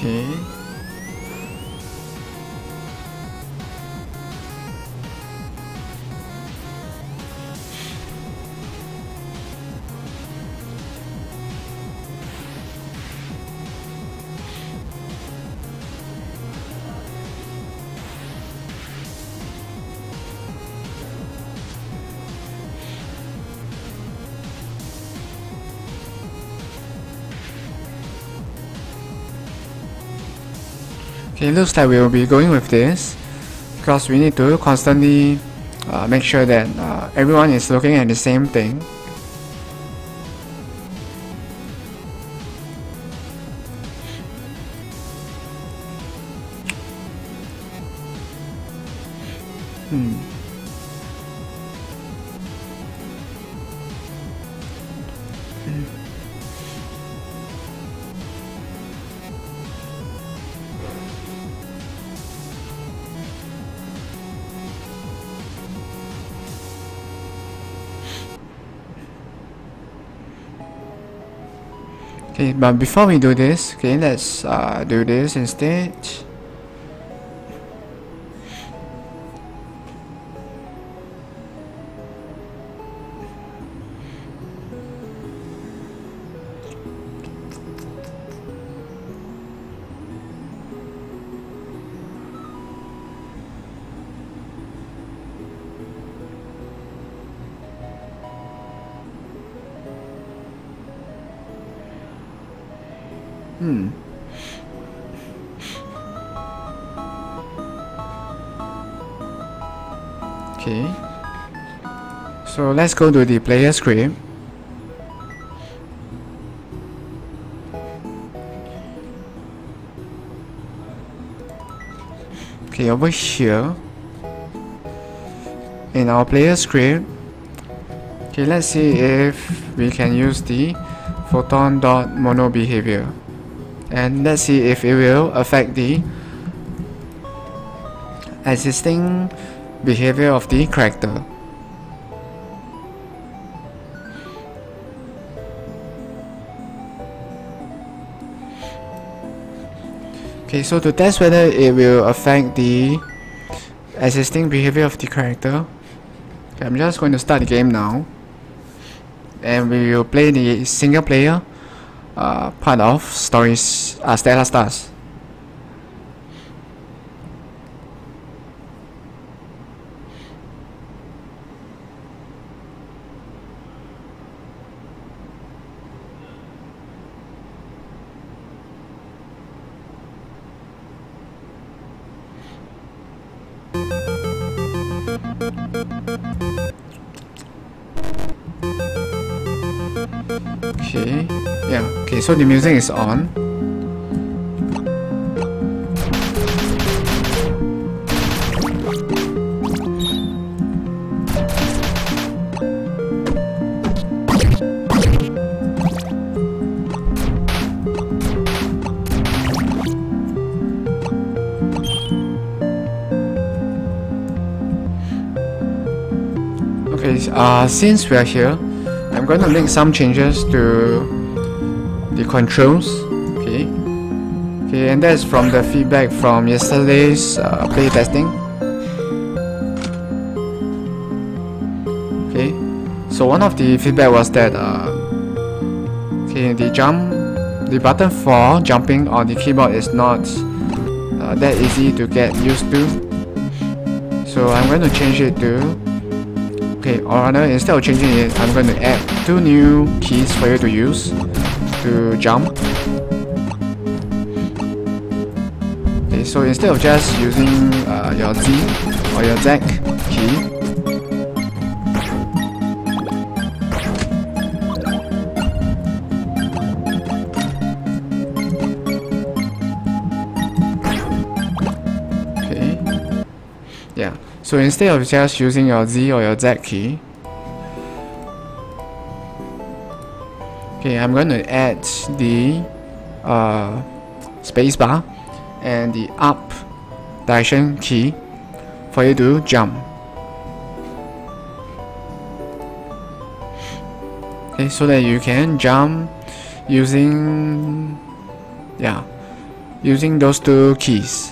Okay. Okay, it looks like we will be going with this because we need to constantly make sure that everyone is looking at the same thing. Okay, but before we do this, okay, let's do this instead. Okay, so let's go to the player script. Okay, over here in our player script, okay, let's see if we can use the photon.mono behavior, and let's see if it will affect the existing behavior of the character. Okay, so to test whether it will affect the existing behavior of the character, okay, I'm just going to start the game now, and we will play the single player part of stories Stellar Stars. Okay, yeah, okay, so the music is on. Okay, since we are here, I'm going to make some changes to the controls. Okay, Okay, and that's from the feedback from yesterday's play testing. Okay, so one of the feedback was that the button for jumping on the keyboard is not that easy to get used to. So I'm going to change it to, or rather, instead of changing it, I'm going to add 2 new keys for you to use to jump. Okay, so instead of just using your Z or your Z key, so instead of just using your Z or your Z key, I'm going to add the spacebar and the up direction key for you to jump. So that you can jump using those 2 keys.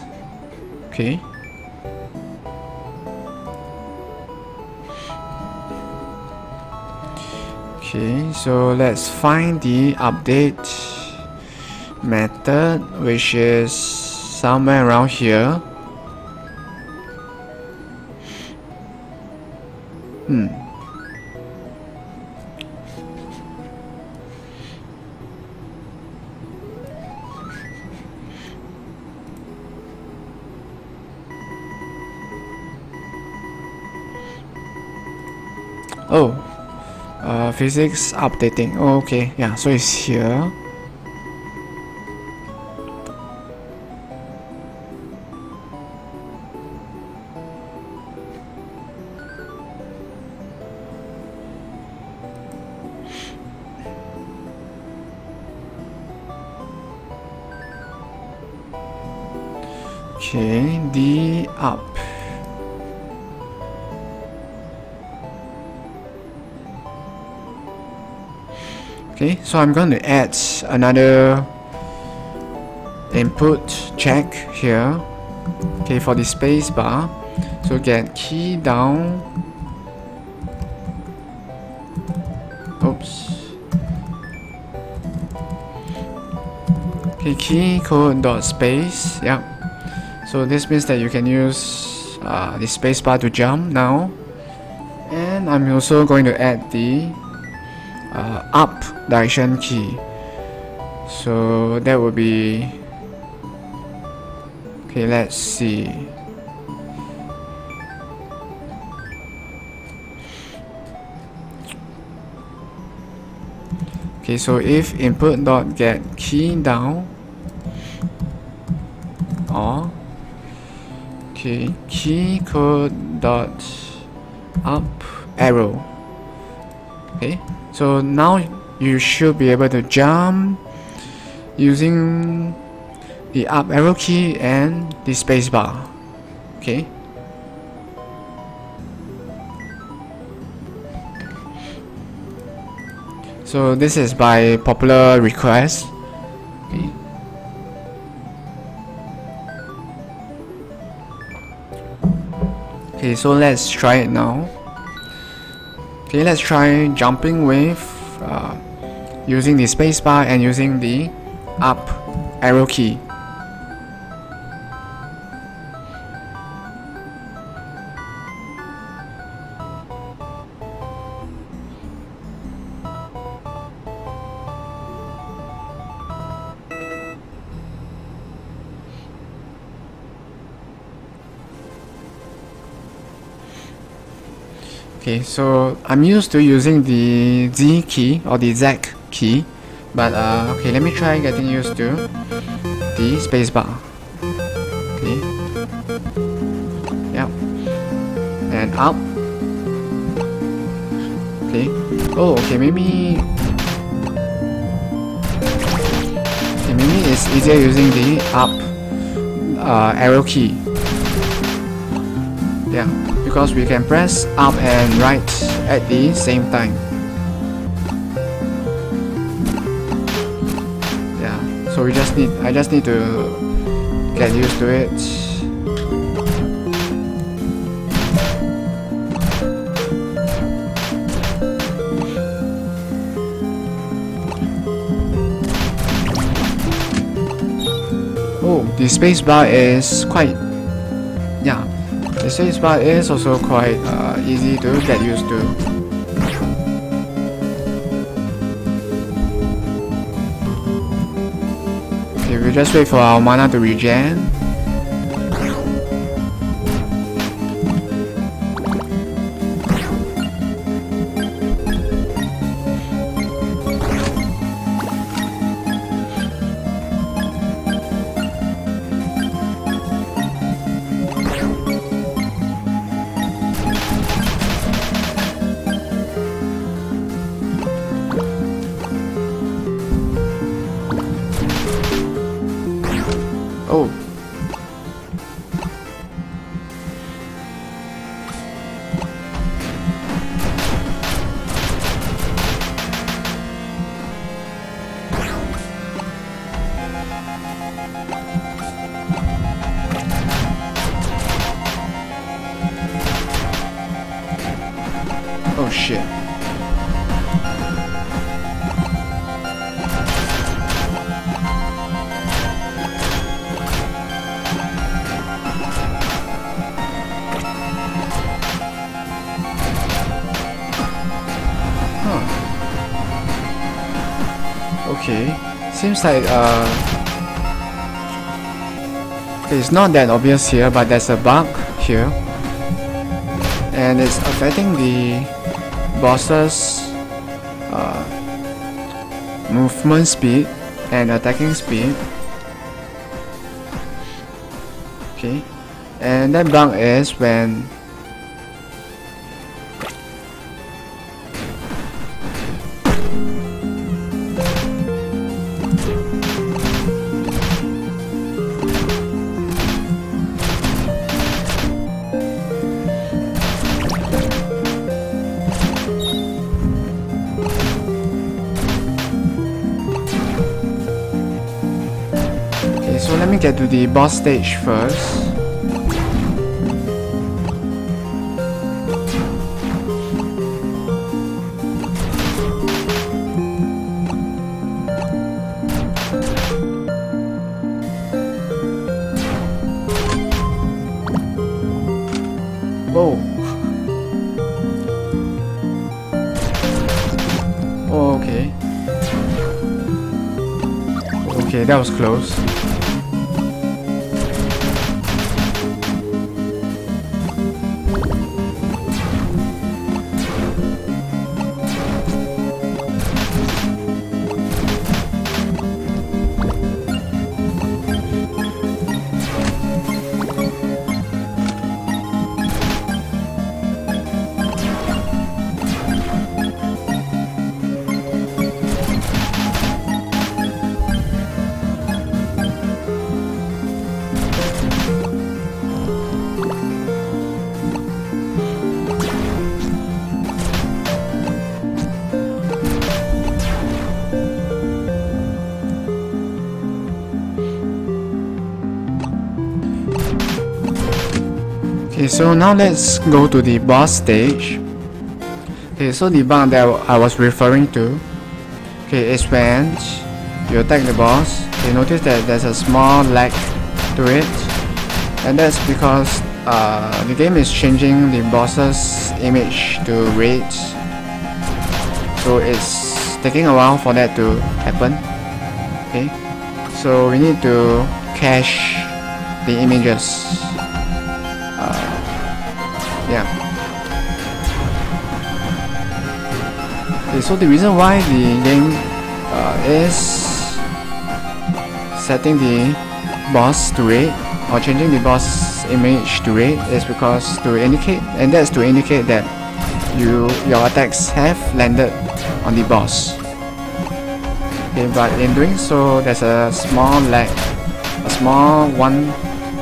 So let's find the update method, which is somewhere around here. Physics updating. So it's here. The up. So I'm going to add another input check here. For the space bar. So get key down. Key code dot space. So this means that you can use the space bar to jump now. And I'm also going to add the up direction key. So that would be, let's see. So if input dot get key down, or key code dot up arrow. So now you should be able to jump using the up arrow key and the space bar. So this is by popular request. So let's try it now. Let's try jumping with using the spacebar and using the up arrow key. So I'm used to using the Z key or the Z key, but let me try getting used to the spacebar. And up. Maybe it's easier using the up arrow key. Because we can press up and right at the same time. So so I just need to get used to it. Oh, the spacebar is quite, yeah, the spacebar is also quite easy to get used to. Okay, we'll just wait for our mana to regen. Oh. Oh shit. Okay, seems like it's not that obvious here, but there's a bug here, and it's affecting the boss's movement speed and attacking speed. Okay, and that bug is when so let me get to the boss stage first. Whoa. Oh, okay. Okay, that was close. Okay, so now let's go to the boss stage. Okay, so the bug that I was referring to, okay, is when you attack the boss, you notice that there's a small lag to it, and that's because the game is changing the boss's image to red, so it's taking a while for that to happen. Okay, so we need to cache the images. Yeah. Okay, so the reason why the game is setting the boss to red or changing the boss image to red is because to indicate, and that's to indicate that your attacks have landed on the boss. Okay, but in doing so, there's a small lag, a small 1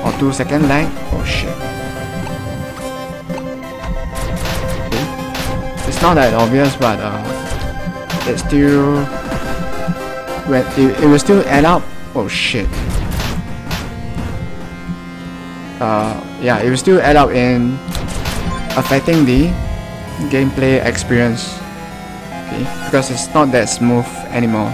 or 2 second lag. Oh shit. It's not that obvious, but it still, it will still add up Oh shit. Yeah, it will still add up in affecting the gameplay experience. Okay, because it's not that smooth anymore.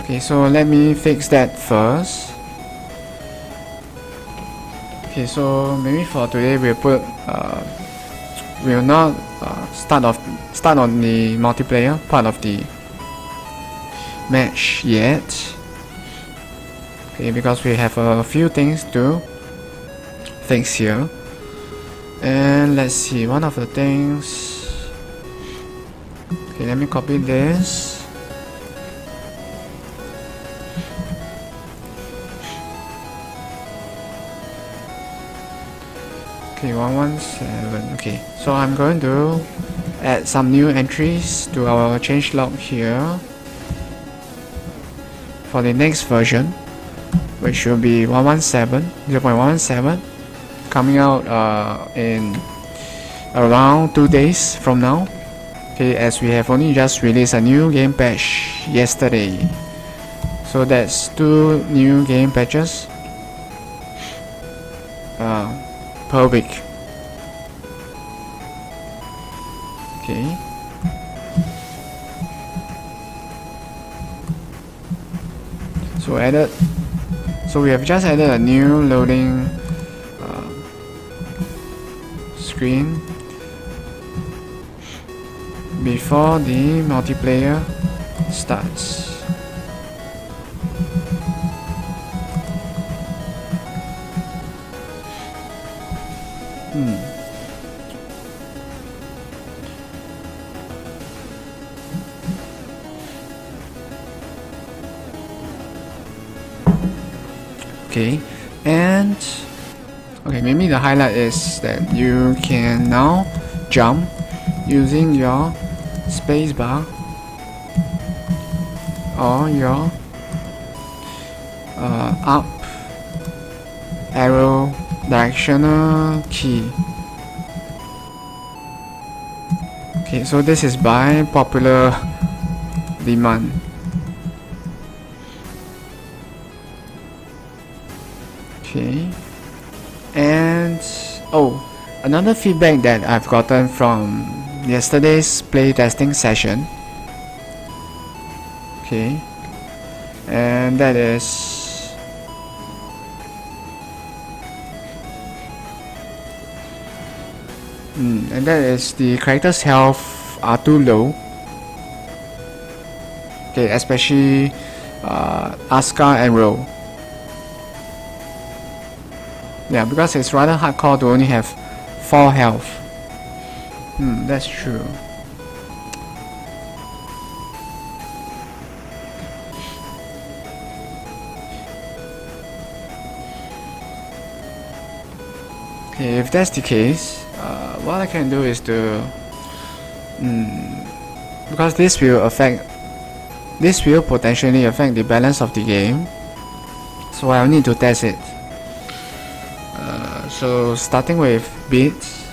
Okay, so let me fix that first. Okay, so maybe for today we'll put we'll not start on the multiplayer part of the match yet. Okay, because we have a few things to fix here. And let's see, one of the things. Okay, let me copy this. Okay, 117. Okay, so I'm going to add some new entries to our changelog here for the next version, which will be 0.117, coming out in around 2 days from now. Okay, as we have only just released a new game patch yesterday, so that's 2 new game patches per week. Okay. So we have just added a new loading screen before the multiplayer starts. Okay, and okay, maybe the highlight is that you can now jump using your spacebar or your up arrow directional key. Okay, so this is by popular demand. Okay, and oh, another feedback that I've gotten from yesterday's playtesting session. Okay, and that is the character's health are too low. Okay, especially Asuka and Ro. Yeah, because it's rather hardcore to only have 4 health. That's true. Okay, if that's the case, what I can do is to because this will potentially affect the balance of the game, so I'll need to test it. So starting with beats.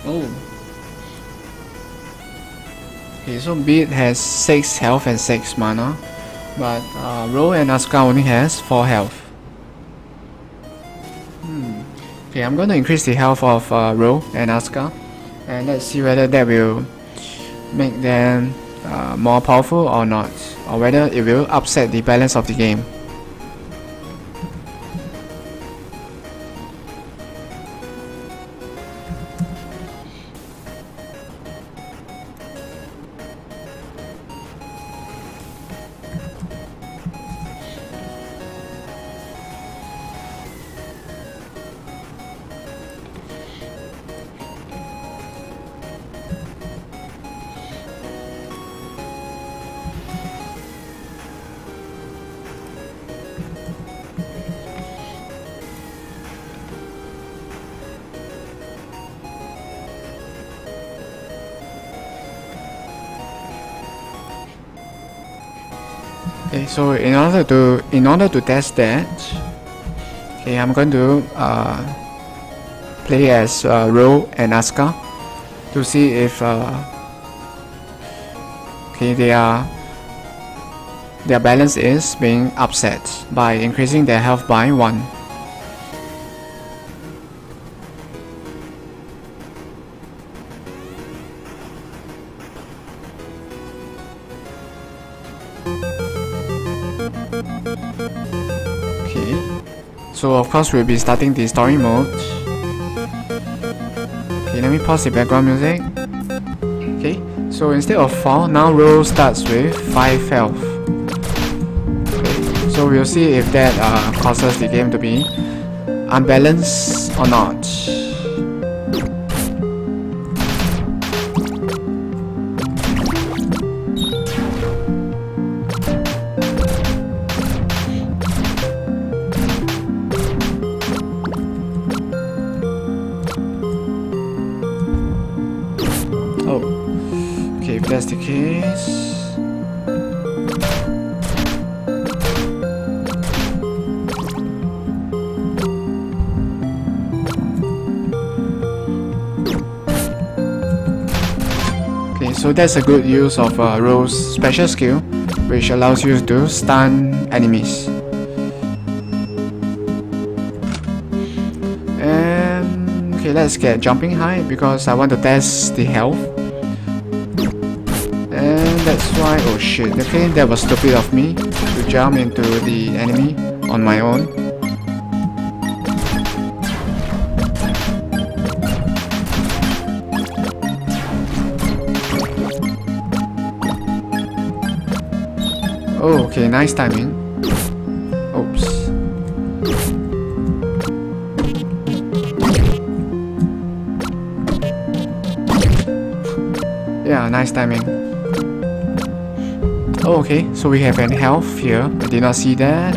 Oh. Okay, so beat has 6 health and 6 mana, but Ro and Asuka only has 4 health. Okay, I'm going to increase the health of Ro and Asuka, and let's see whether that will make them more powerful or not, or whether it will upset the balance of the game. Okay, so in order to test that, Okay, I'm going to play as Rogue and Asuka to see if okay, their balance is being upset by increasing their health by 1. Okay, so of course we'll be starting the story mode. Okay, let me pause the background music. Okay, so instead of 4, now Rogue starts with 5 health. Okay, so we'll see if that causes the game to be unbalanced or not. Okay, if that's the case, okay, so that's a good use of Rogue's special skill, which allows you to stun enemies. And okay, let's get jumping high because I want to test the health. And that's why, oh shit, okay, that was stupid of me to jump into the enemy on my own. Oh, okay, nice timing. Oops. Yeah, nice timing. Oh, okay, so we have an health here. I did not see that.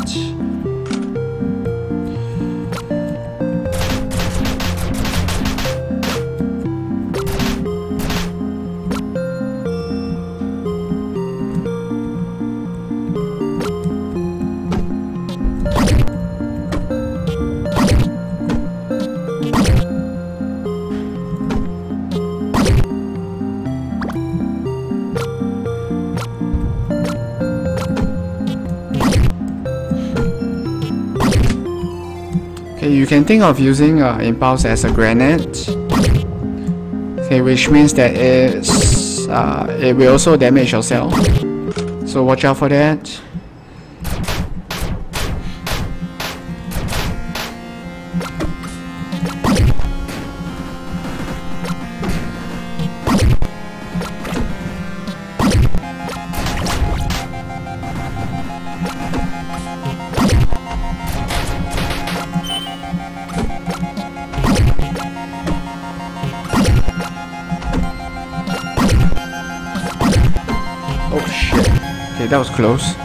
Okay, you can think of using impulse as a grenade. Okay, which means that it will also damage yourself. So watch out for that. Oh shit. Okay, that was close.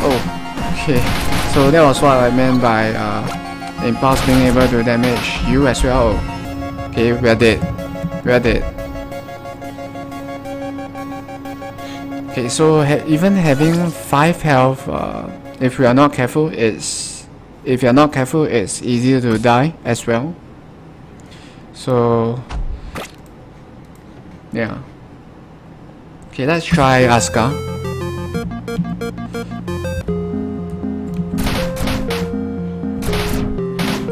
Oh, okay. So that was what I meant by impulse being able to damage you as well. Okay, we are dead. We are dead. Okay, so even having 5 health, if we are not careful, if you're not careful, it's easier to die as well. So yeah. Okay, let's try Asuka.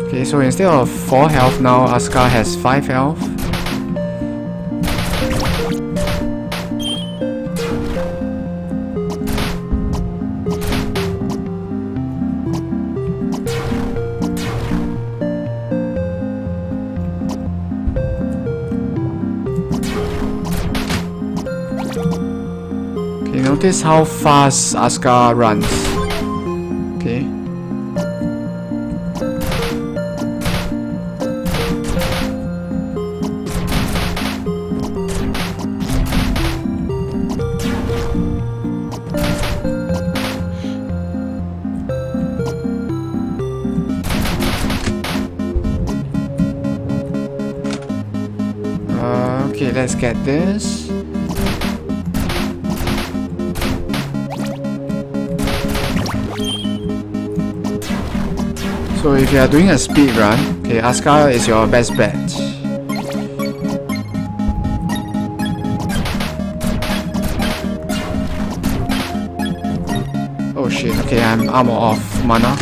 Okay, so instead of 4 health now, Asuka has 5 health. Notice how fast Asuka runs. Okay. Okay, let's get this. So if you are doing a speed run, okay, Asuka is your best bet. Oh shit, okay, I'm armor off mana.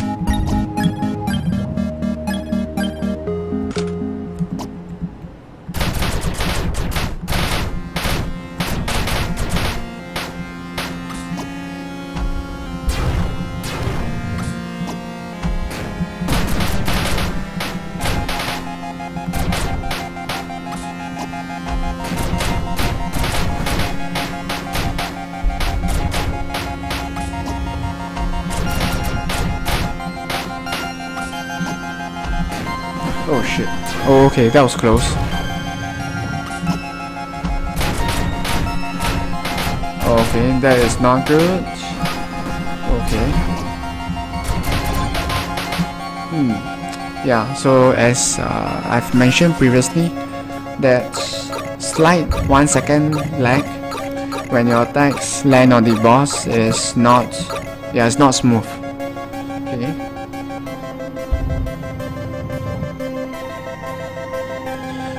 Oh shit. Oh, okay, that was close. Okay, that is not good. Okay. Yeah, so as I've mentioned previously, that slight 1 second lag when your attacks land on the boss is not, yeah, it's not smooth. Okay.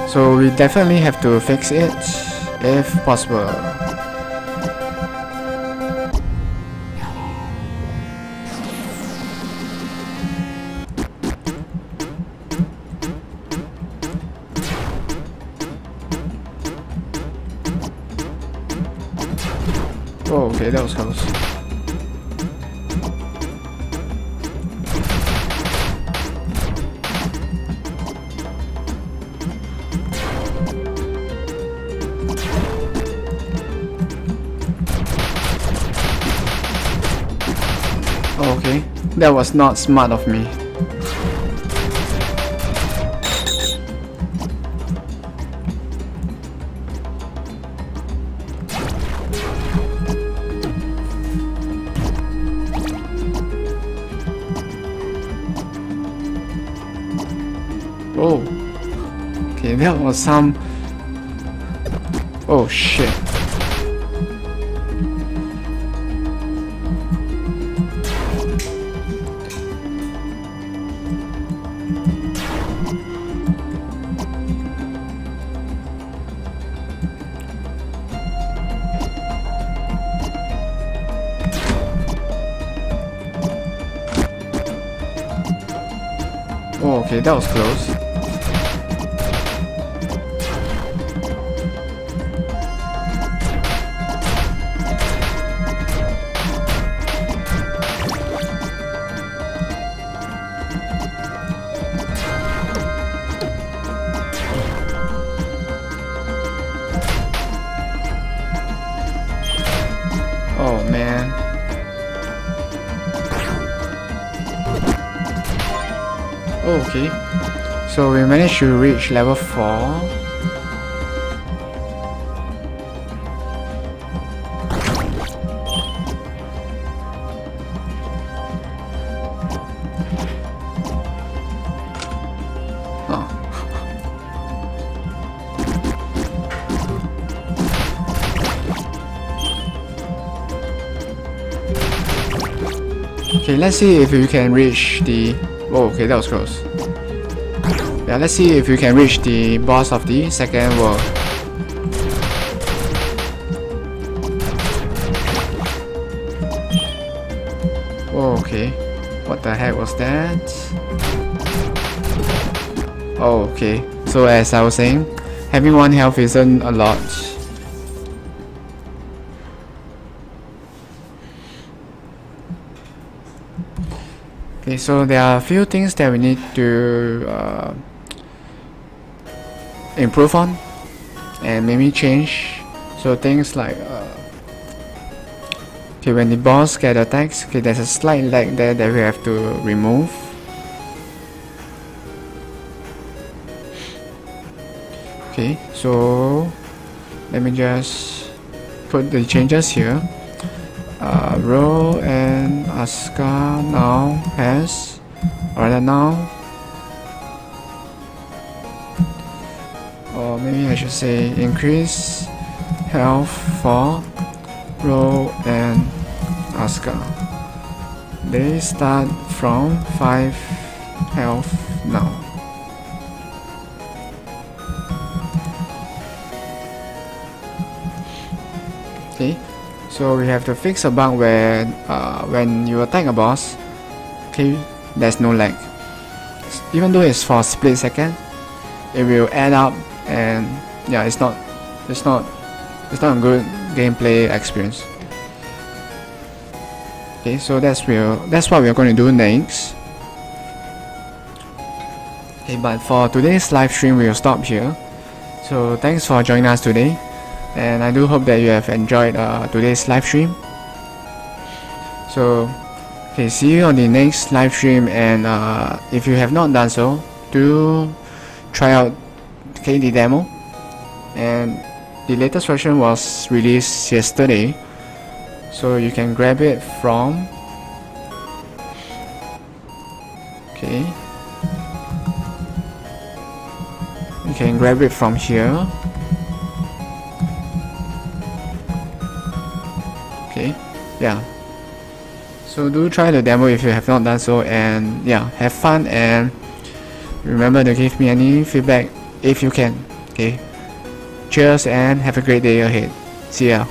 So we definitely have to fix it if possible. Oh, okay, that was close. Okay, that was not smart of me. Oh, okay, that was some. Oh shit. Oh, okay, that was close. Oh man. Oh, okay. So we managed to reach level 4. Oh. Okay, let's see if you can reach the... Oh, okay, that was close. Yeah, let's see if you can reach the boss of the second world. Oh, okay. What the heck was that? Oh, okay. So as I was saying, having 1 health isn't a lot. Okay, so there are a few things that we need to improve on and maybe change. So things like okay, when the boss get attacks, okay, there's a slight lag there that we have to remove. Okay, so let me just put the changes here. Ro and Asuka now has, or rather now, or maybe I should say increase health for Ro and Asuka. They start from 5 health now. Okay, so we have to fix a bug where when you attack a boss, okay, there's no lag. Even though it's for a split second, it will add up, and yeah, it's not a good gameplay experience. Okay, so that's what we're going to do next. Okay, but for today's live stream, we'll stop here. So thanks for joining us today, and I do hope that you have enjoyed today's live stream. So okay, see you on the next live stream, and if you have not done so, do try out the demo. And the latest version was released yesterday, so you can grab it from you can grab it from here. Okay, yeah, so do try the demo if you have not done so, and yeah, have fun, and remember to give me any feedback if you can. Okay, cheers and have a great day ahead. See ya.